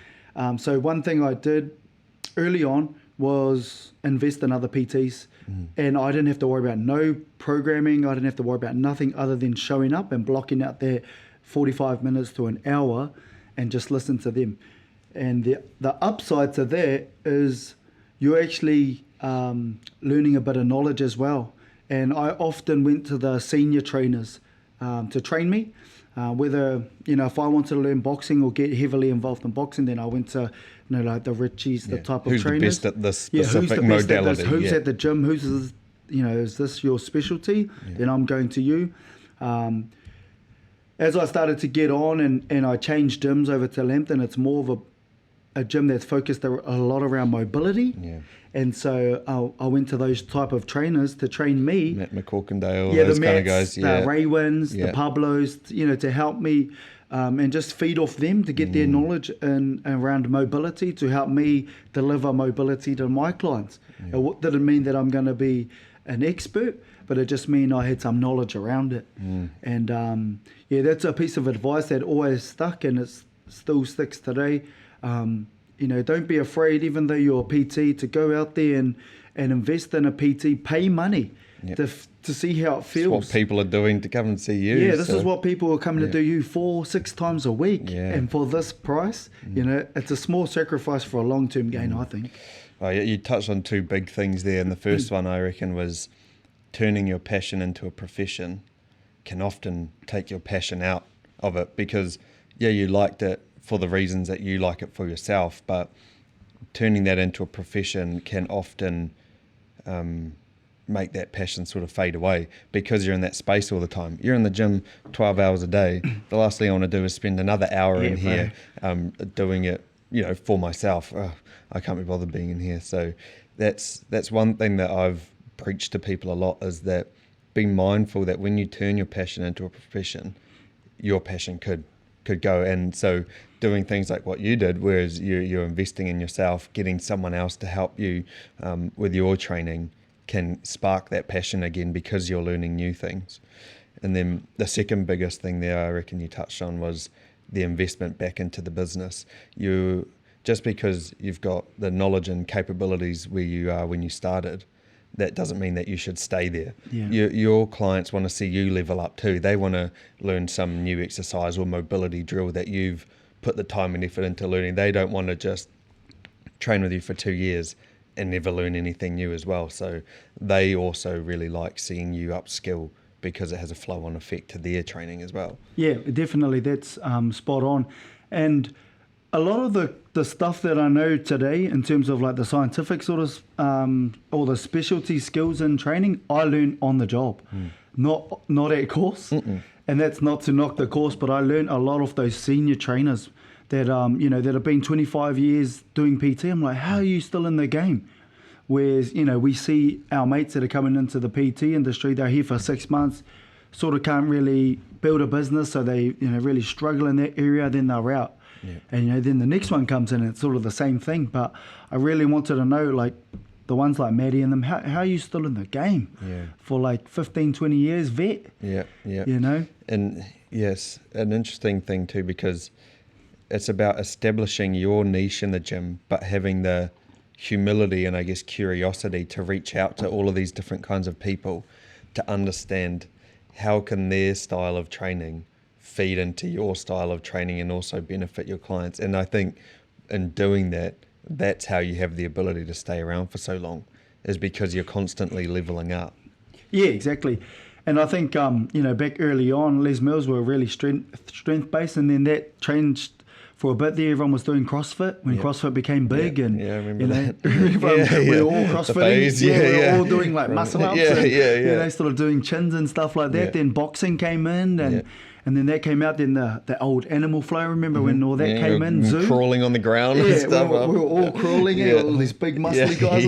so one thing I did early on was invest in other PTs, and I didn't have to worry about no programming. I didn't have to worry about nothing other than showing up and blocking out their 45 minutes to an hour and just listen to them. And the upside to that is you're actually learning a bit of knowledge as well. And I often went to the senior trainers to train me. Whether, if I wanted to learn boxing or get heavily involved in boxing, then I went to, like the Richies, the type of trainers. Who's the best at this specific modality? Who's at the gym? Who's, is this your specialty? Yeah. Then I'm going to you. As I started to get on and I changed gyms over to Lambton, it's more of a gym that's focused a lot around mobility. Yeah. And so I went to those type of trainers to train me. Matt McCorkindale, those kind of guys. The Raywins, the Pablos, to help me and just feed off them to get their knowledge around mobility to help me deliver mobility to my clients. Yeah. It didn't mean that I'm going to be an expert, but it just meant I had some knowledge around it. And that's a piece of advice that always stuck, and it still sticks today. Don't be afraid, even though you're a PT, to go out there and invest in a PT, pay money. to see how it It's feels. what people are doing to come and see you. Yeah, this is what people are coming to do you 4-6 times a week. Yeah. And for this price, it's a small sacrifice for a long-term gain, I think. Oh, you touched on two big things there. And the first one, I reckon, was turning your passion into a profession can often take your passion out of it because, you liked it for the reasons that you like it for yourself, but turning that into a profession can often make that passion sort of fade away because you're in that space all the time. You're in the gym 12 hours a day. The last thing I want to do is spend another hour in here doing it, for myself. I can't be bothered being in here. So that's one thing that I've preached to people a lot is that be mindful that when you turn your passion into a profession, your passion could go. And so doing things like what you did, whereas you're investing in yourself, getting someone else to help you with your training can spark that passion again because you're learning new things. And then the second biggest thing there I reckon you touched on was the investment back into the business. Just because you've got the knowledge and capabilities where you are when you started, that doesn't mean that you should stay there. Yeah. Your clients want to see you level up too. They want to learn some new exercise or mobility drill that you've put the time and effort into learning. They don't want to just train with you for 2 years and never learn anything new as well. So they also really like seeing you upskill because it has a flow-on effect to their training as well. Yeah, definitely. That's spot on. And a lot of the stuff that I know today in terms of like the scientific sort of or the specialty skills in training, I learned on the job, not at course. And that's not to knock the course, but I learned a lot of those senior trainers that that have been 25 years doing PT. I'm like, how are you still in the game? Whereas we see our mates that are coming into the PT industry, they're here for 6 months, sort of can't really build a business, so they really struggle in that area, then they're out. Yeah. And then the next one comes in and it's sort of the same thing. But I really wanted to know, like the ones like Maddie and them, how are you still in the game for like 15, 20 years, vet? Yeah. And yes, an interesting thing too, because it's about establishing your niche in the gym, but having the humility and I guess curiosity to reach out to all of these different kinds of people to understand how can their style of training feed into your style of training and also benefit your clients. And I think in doing that, that's how you have the ability to stay around for so long, is because you're constantly leveling up. Yeah, exactly. And I think, back early on, Les Mills were really strength-based, and then that changed for a bit there. Everyone was doing CrossFit when CrossFit became big. And, I remember that. We were all CrossFitting. We were all doing like muscle-ups and sort of doing chins and stuff like that. Yeah. Then boxing came in and then that came out, then the old animal flow, remember when all that came in? Zoo? Crawling on the ground and stuff. We were all crawling, all these big muscly guys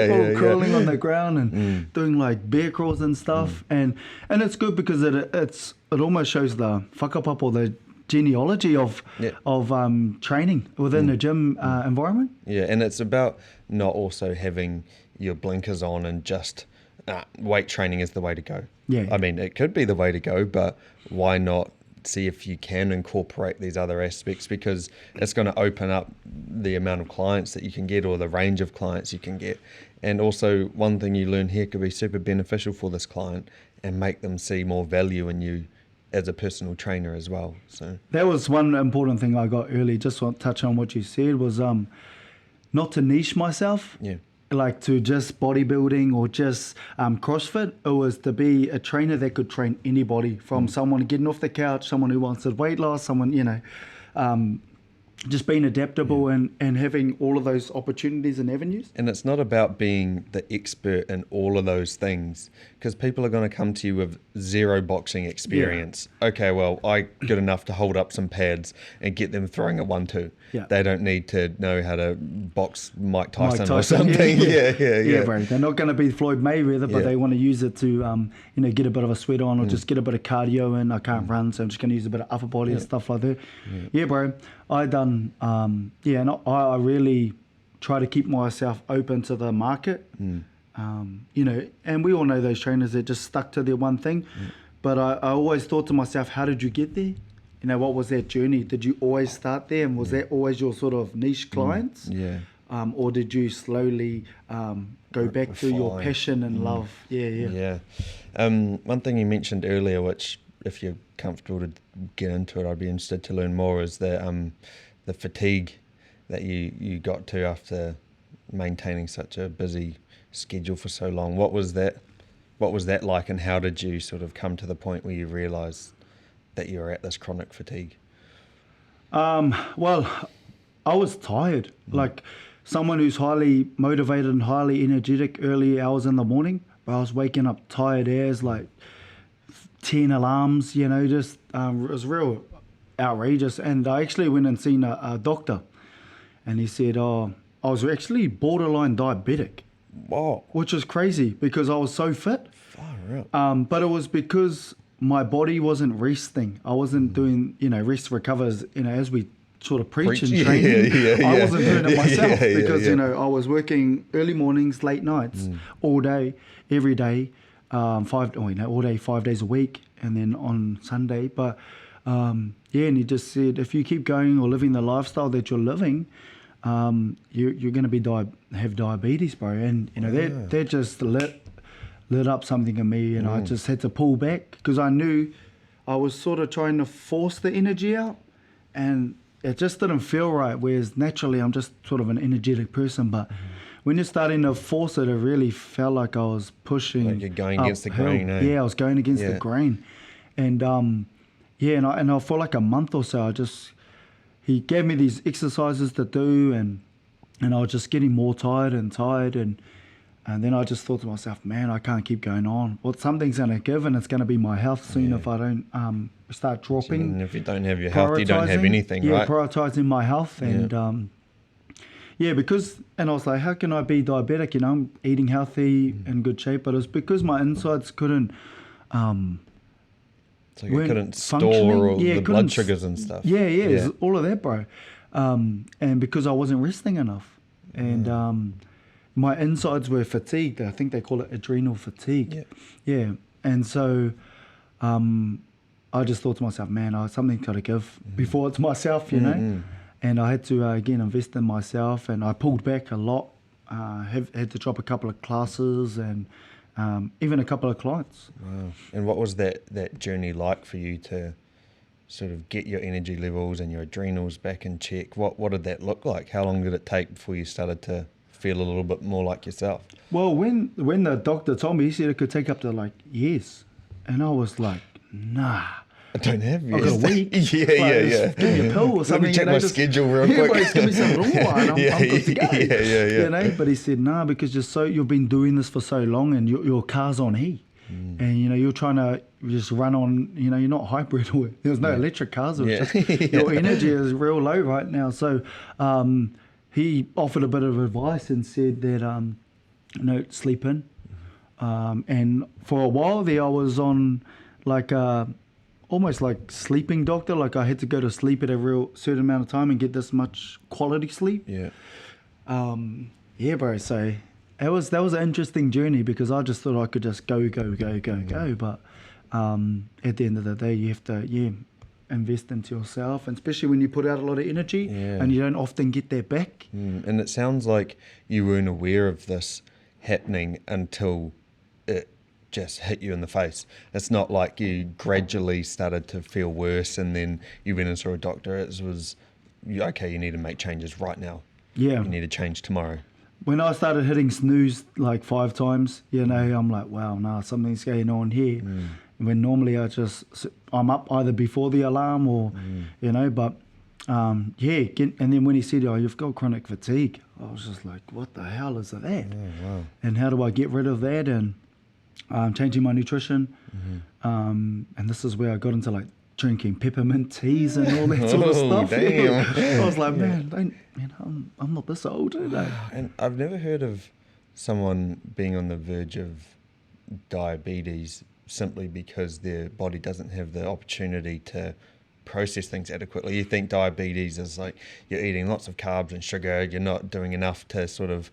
all crawling on the ground and doing like bear crawls and stuff. And it's good because it almost shows the whakapapa or the genealogy of training within the gym environment. Yeah, and it's about not also having your blinkers on and just weight training is the way to go. Yeah. I mean, it could be the way to go, but why not see if you can incorporate these other aspects, because it's going to open up the amount of clients that you can get or the range of clients you can get. And also one thing you learn here could be super beneficial for this client and make them see more value in you as a personal trainer as well. So that was one important thing I got early. Just want to touch on what you said was not to niche myself. Yeah. Like to just bodybuilding or just CrossFit. It was to be a trainer that could train anybody, from someone getting off the couch, someone who wants to weight loss, someone, just being adaptable and having all of those opportunities and avenues. And it's not about being the expert in all of those things, because people are going to come to you with zero boxing experience. Yeah. Okay, well, I good enough to hold up some pads and get them throwing a 1-2. Yeah. They don't need to know how to box Mike Tyson or something. Yeah, bro. They're not going to be Floyd Mayweather, but they want to use it to, get a bit of a sweat on or just get a bit of cardio in. I can't run, so I'm just going to use a bit of upper body and stuff like that. Yeah, bro. I done, and I really try to keep myself open to the market. And we all know those trainers that just stuck to their one thing. But I always thought to myself, how did you get there? What was that journey? Did you always start there? And was that always your sort of niche clients? or did you slowly go back to your passion and love? Yeah. One thing you mentioned earlier, which if you're comfortable to get into it, I'd be interested to learn more, is the fatigue that you got to after maintaining such a busy schedule for so long. What was that like, and how did you sort of come to the point where you realised that you were at this chronic fatigue? Well, I was tired. Like someone who's highly motivated and highly energetic early hours in the morning, but I was waking up tired as like 10 alarms, just it was real outrageous. And I actually went and seen a doctor, and he said, I was actually borderline diabetic. Wow. Which is crazy because I was so fit. Far out. But it was because my body wasn't resting. I wasn't doing, rest recovers, as we sort of preach and train. I wasn't doing it myself because, I was working early mornings, late nights, all day, every day, all day, 5 days a week, and then on Sunday. But, and he just said, if you keep going or living the lifestyle that you're living, you're going to have diabetes, bro. And, that just lit up something in me, and I just had to pull back because I knew I was sort of trying to force the energy out, and it just didn't feel right, whereas naturally I'm just sort of an energetic person, but when you're starting to force it, it really felt like I was pushing. Like you're going against the grain, eh? Yeah, I was going against the grain. And and for like a month or so, he gave me these exercises to do, and I was just getting more tired, and then I just thought to myself, man, I can't keep going on. Well, something's going to give, and it's going to be my health soon if I don't start dropping. And if you don't have your health, you don't have anything, right? Prioritizing my health. And because I was like, how can I be diabetic? I'm eating healthy, in good shape, but it's because my insides couldn't so you couldn't store all the blood sugars and stuff. Yeah. All of that, bro. And because I wasn't resting enough. And my insides were fatigued. I think they call it adrenal fatigue. Yeah. And so I just thought to myself, man, something's got to give before it's myself, And I had to, again, invest in myself. And I pulled back a lot. Had to drop a couple of classes and even a couple of clients. Wow. And what was that journey like for you to sort of get your energy levels and your adrenals back in check? What did that look like? How long did it take before you started to feel a little bit more like yourself? Well, when the doctor told me, he said it could take up to like years. And I was like, nah. I don't have years. I've got a week. Give me a pill or something. Let me check my schedule real quick. Bro, just give me some rumba and I'm good to go. Yeah. But he said, nah, because you've been doing this for so long and your car's on E. And, you're trying to just run on, you're not hybrid. There's no electric cars. It's just, your energy is real low right now. So he offered a bit of advice and said that, sleep in. And for a while there, I was on like almost like sleeping doctor. Like I had to go to sleep at a real certain amount of time and get this much quality sleep. Bro. So that was an interesting journey because I just thought I could just go. But at the end of the day, you have to invest into yourself, and especially when you put out a lot of energy and you don't often get that back. And it sounds like you weren't aware of this happening until it just hit you in the face. It's not like you gradually started to feel worse and then you went and saw a doctor. It was, okay, you need to make changes right now. Yeah. You need to change tomorrow. When I started hitting snooze like 5 times, I'm like, wow, nah, something's going on here. When normally I'm up either before the alarm or, but and then when he said, you've got chronic fatigue, I was just like, what the hell is that? Oh, wow. And how do I get rid of that? And changing my nutrition. And this is where I got into like drinking peppermint teas and all that sort of stuff. Damn. I was like, man, I'm not this old. And I've never heard of someone being on the verge of diabetes simply because their body doesn't have the opportunity to process things adequately. You think diabetes is like you're eating lots of carbs and sugar, you're not doing enough to sort of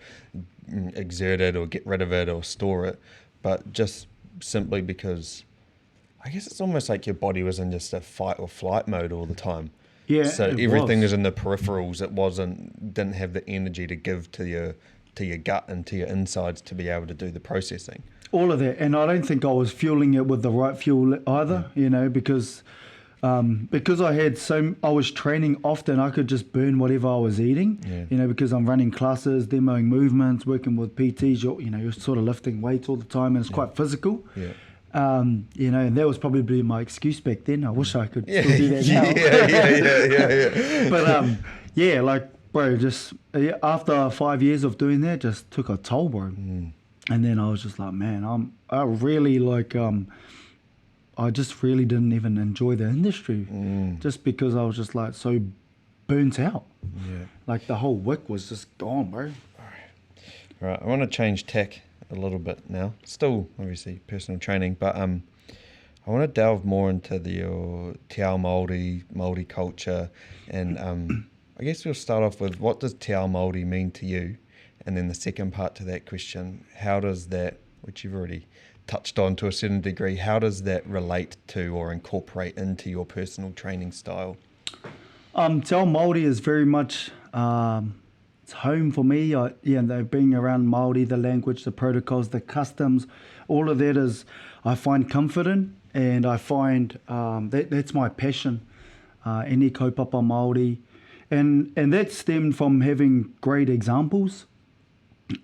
exert it or get rid of it or store it, but just simply because I guess it's almost like your body was in just a fight or flight mode all the time. Yeah, So it everything was. is in the peripherals. It didn't have the energy to give to your gut and to your insides to be able to do the processing. All of that, and I don't think I was fueling it with the right fuel either. You know, because I was training often, I could just burn whatever I was eating. Yeah. You know, because I'm running classes, demoing movements, working with PTs. You're sort of lifting weights all the time, and it's quite physical. Yeah. You know, and that was probably my excuse back then. I wish I could Yeah, still do that now. yeah. But yeah, like bro, just after 5 years of doing that, just took a toll, bro. And then I was just like, man, I really like I just really didn't even enjoy the industry, just because I was just like so burnt out. Yeah. Like the whole wick was just gone, bro. All right, I want to change tack a little bit now. Still, obviously, personal training, but I want to delve more into your Te Ao Māori culture, and I guess we'll start off with, what does Te Ao Māori mean to you? And then the second part to that question, how does that, which you've already touched on to a certain degree, how does that relate to or incorporate into your personal training style? Te Ao Māori is very much it's home for me. Being around Māori, the language, the protocols, the customs, all of that is I find comfort in, and I find that's my passion. Any kaupapa Māori, and that stemmed from having great examples.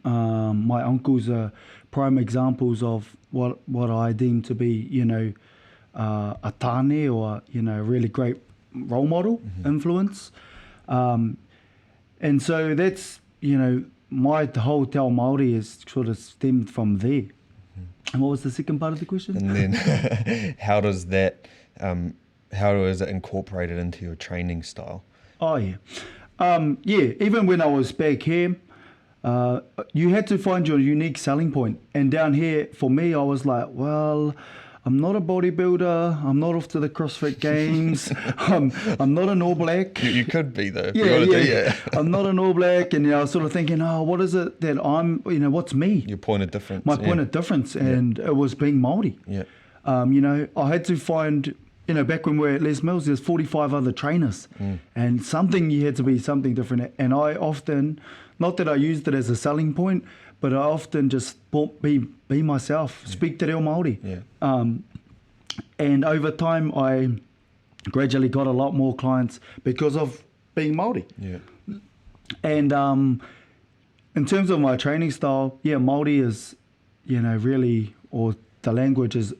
My uncles are prime examples of what I deem to be, a tāne, or, a really great role model, influence. And so that's, my whole Te Ao Māori is sort of stemmed from there. And what was the second part of the question? And then how is it incorporated into your training style? Oh, yeah. Even when I was back here, you had to find your unique selling point. And down here, for me, I was like, well, I'm not a bodybuilder. I'm not off to the CrossFit Games. I'm not an All Black. You could be, though. Yeah. I'm not an All Black. And I was sort of thinking, what is it that I'm, what's me? Your point of difference. My point of difference. And it was being Māori. Yeah. I had to find, back when we were at Les Mills, there's 45 other trainers. And you had to be something different. And I often, not that I used it as a selling point, but I often just be myself, speak te reo Māori. Yeah. And over time, I gradually got a lot more clients because of being Māori. Yeah. And in terms of my training style, Māori is, really, or the language is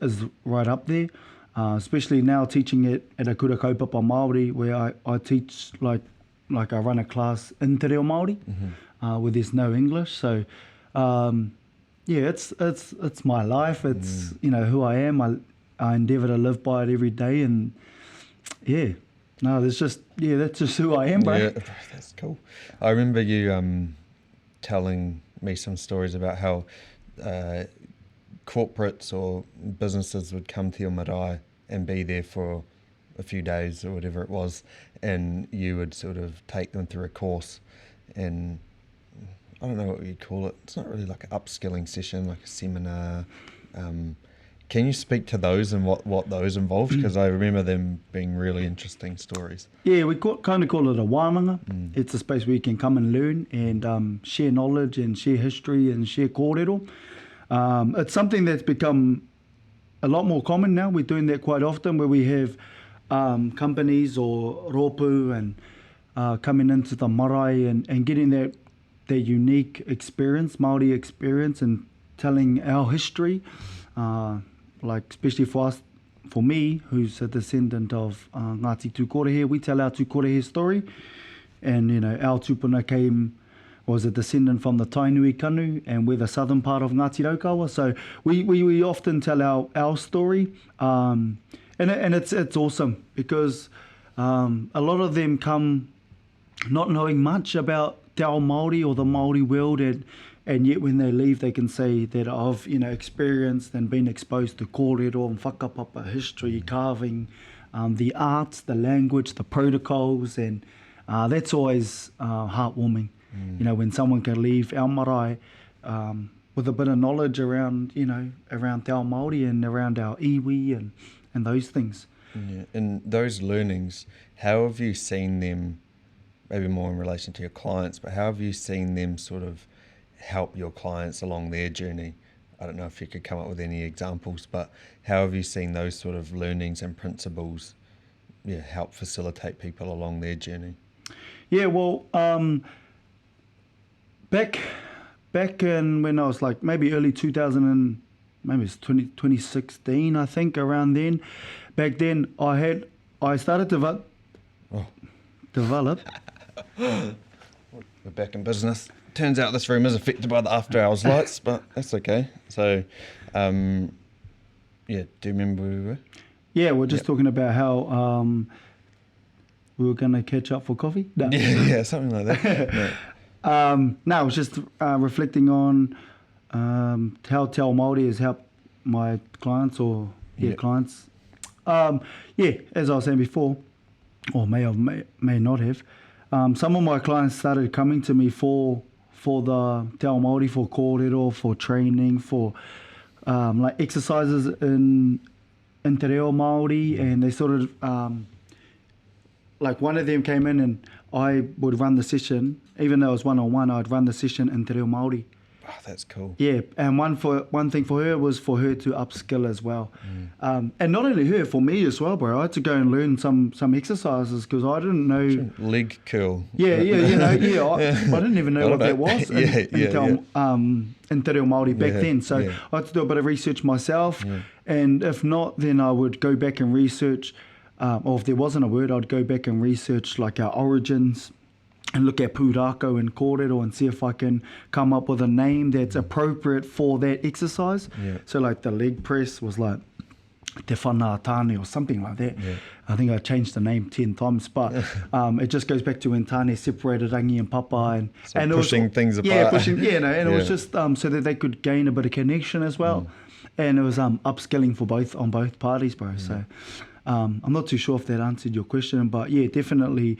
right up there. Especially now teaching it at a kura kaupapa Māori, where I teach like I run a class in te reo Māori, where there's no English. So it's my life. It's who I am. I endeavour to live by it every day, and that's just who I am, bro. Yeah, that's cool. I remember you telling me some stories about how corporates or businesses would come to your marae and be there for a few days or whatever it was, and you would sort of take them through a course, and I don't know what you'd call it. It's not really like an upskilling session, like a seminar. Can you speak to those and what those involved? Because I remember them being really interesting stories. Yeah, we kind of call it a wānanga. It's a space where you can come and learn and share knowledge and share history and share kōrero. It's something that's become a lot more common now. We're doing that quite often, where we have companies or rōpū and coming into the marae and getting that unique experience, Māori experience, and telling our history. Especially for me, who's a descendant of Ngāti Tūkorehe, we tell our Tūkorehe story. And, our tūpuna was a descendant from the Tainui Kanu, and we're the southern part of Ngāti Raukawa. So we often tell our story. And it's awesome, because a lot of them come not knowing much about Te Ao Māori or the Māori world, and yet when they leave, they can say that I've experienced and been exposed to kōrero and whakapapa, history, carving, the arts, the language, the protocols, and that's always heartwarming. When someone can leave our marae with a bit of knowledge around around Te Ao Māori and around our iwi and those things. Yeah. And those learnings, how have you seen them, maybe more in relation to your clients, but how have you seen them sort of help your clients along their journey? I don't know if you could come up with any examples, but how have you seen those sort of learnings and principles help facilitate people along their journey? Yeah, well, back in when I was like maybe early 2000 and maybe it's 2016, I think, around then. Back then, I started to develop. We're back in business. Turns out this room is affected by the after hours lights, but that's okay. So, do you remember where we were? Yeah, we're just talking about how we were going to catch up for coffee. No. Yeah, something like that. No, I was just reflecting on how Te Ao Māori has helped my clients clients. As I was saying before, or may not have, some of my clients started coming to me for the Te Ao Māori, for kōrero, for training, for like exercises in Te Reo Māori, and they sort of like one of them came in and I would run the session, even though it was one-on-one, I'd run the session in Te Reo Māori. Oh, that's cool. Yeah, and one thing for her was for her to upskill as well. And not only her, for me as well, bro. I had to go and learn some exercises because I didn't know. Leg curl. I didn't even know what that was in Te Reo Māori back then. So I had to do a bit of research myself. Yeah. And if not, then I would go back and research, or if there wasn't a word, I'd go back and research like our origins and look at pūrākau and kōrero and see if I can come up with a name that's appropriate for that exercise. Yeah. So like the leg press was like Te Whana Tāne or something like that. Yeah. I think I changed the name 10 times, but it just goes back to when Tāne separated rangi and papa and pushing things apart. It was just so that they could gain a bit of connection as well. And it was upskilling on both parties, bro. So I'm not too sure if that answered your question, but yeah, definitely.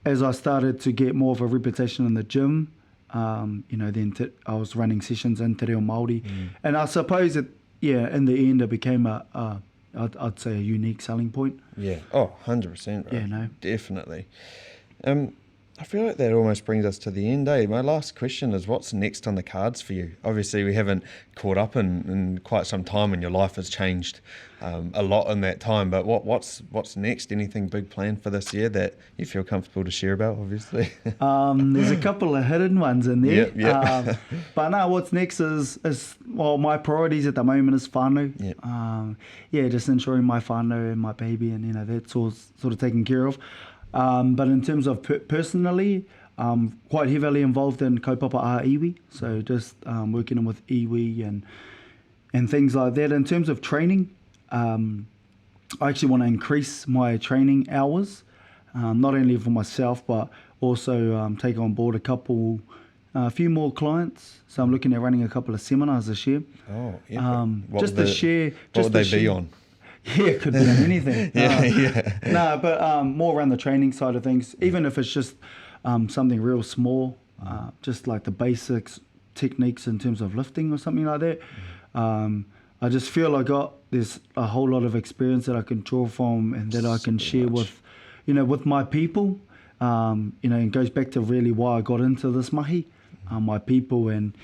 As I started to get more of a reputation in the gym, then I was running sessions in Te Reo Māori. And I suppose in the end, it became I'd say a unique selling point. Yeah. Oh, 100%. Right? Yeah, no. Definitely. I feel like that almost brings us to the end, eh? My last question is, what's next on the cards for you? Obviously, we haven't caught up in quite some time and your life has changed a lot in that time, but what's next? Anything big planned for this year that you feel comfortable to share about, obviously? There's a couple of hidden ones in there. Yep. But no, what's next is my priorities at the moment is whānau. Yep. Just ensuring my whānau and my baby and, that's all sort of taken care of. But in terms of personally, quite heavily involved in kaupapa a iwi, so just working with iwi and things like that. In terms of training, I actually want to increase my training hours, not only for myself, but also take on board a few more clients. So I'm looking at running a couple of seminars this year. Oh, yeah. Just to share. What would they be on? Yeah, it could be on anything. No, but more around the training side of things, even if it's just something real small, just like the basics, techniques in terms of lifting or something like that. I just feel there's a whole lot of experience that I can draw from and that I can share with my people. It goes back to really why I got into this mahi, my people. And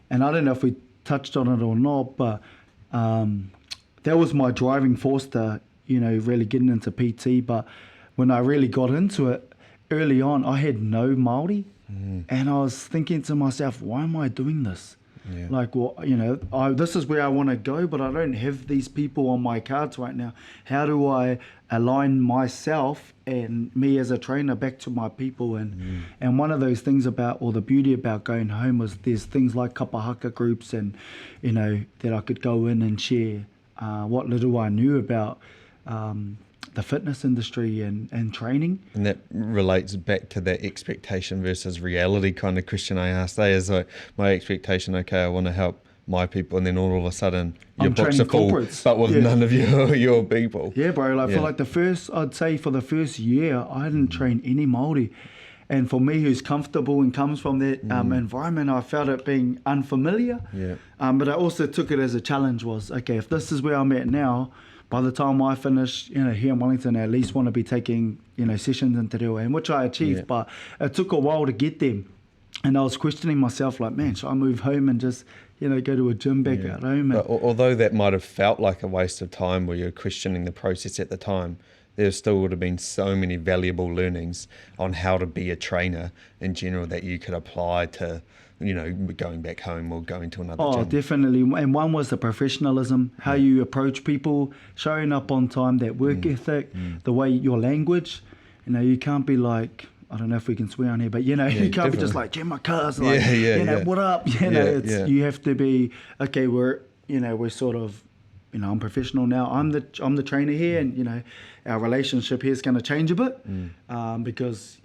I don't know if we touched on it or not, but that was my driving force to, really getting into PT. But when I really got into it early on, I had no Māori. And I was thinking to myself, why am I doing this? Yeah. Like, this is where I want to go, but I don't have these people on my cards right now. How do I align myself and me as a trainer back to my people? And one of those things the beauty about going home was there's things like kapahaka groups and, that I could go in and share what little I knew about the fitness industry and training. And that relates back to that expectation versus reality kind of question I asked. Is like my expectation, okay, I want to help my people, and then all of a sudden your books are full, but with none of your people. Yeah, bro. For like I'd say for the first year, I didn't train any Māori. And for me, who's comfortable and comes from that environment, I felt it being unfamiliar. Yeah. But I also took it as a challenge was, okay, if this is where I'm at now, by the time I finish, here in Wellington, I at least want to be taking, sessions in Te Reo, and which I achieved, but it took a while to get them. And I was questioning myself, like, man, should I move home and just, go to a gym back at home? But although that might have felt like a waste of time where you're questioning the process at the time, there still would have been so many valuable learnings on how to be a trainer in general that you could apply to, going back home or going to another gym. Oh, definitely. And one was the professionalism, how you approach people, showing up on time, that work ethic, the way your language. You can't be like, I don't know if we can swear on here, but you can't be just like, Jim, my car's like, what up? You have to be, okay, we're sort of, I'm professional now. I'm the trainer here, and our relationship here is going to change a bit because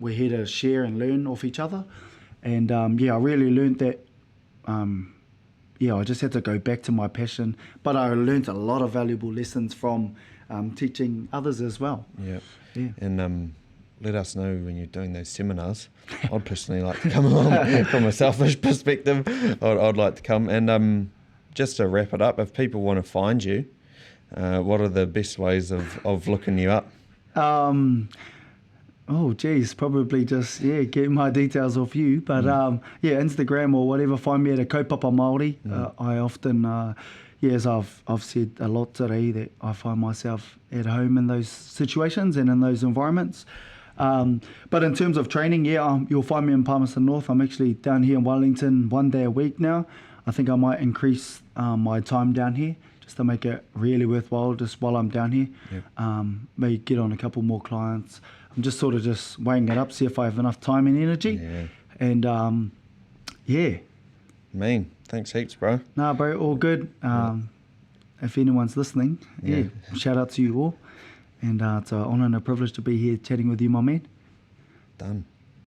we're here to share and learn off each other. And I really learned that. I just had to go back to my passion, but I learned a lot of valuable lessons from teaching others as well. Yeah. And let us know when you're doing those seminars. I'd personally like to come along from a selfish perspective. I'd like to come. And just to wrap it up, if people want to find you, what are the best ways of looking you up? Probably just, get my details off you. But, Instagram or whatever, find me at a kaupapa Māori. I often, as I've said a lot today, that I find myself at home in those situations and in those environments. But in terms of training, you'll find me in Palmerston North. I'm actually down here in Wellington 1 day a week now. I think I might increase my time down here just to make it really worthwhile just while I'm down here. Maybe get on a couple more clients. I'm just sort of just weighing it up, see if I have enough time and energy. And Mean. Thanks heaps, bro. Nah, bro, all good. If anyone's listening, shout out to you all. And it's an honour and a privilege to be here chatting with you, my man. Done.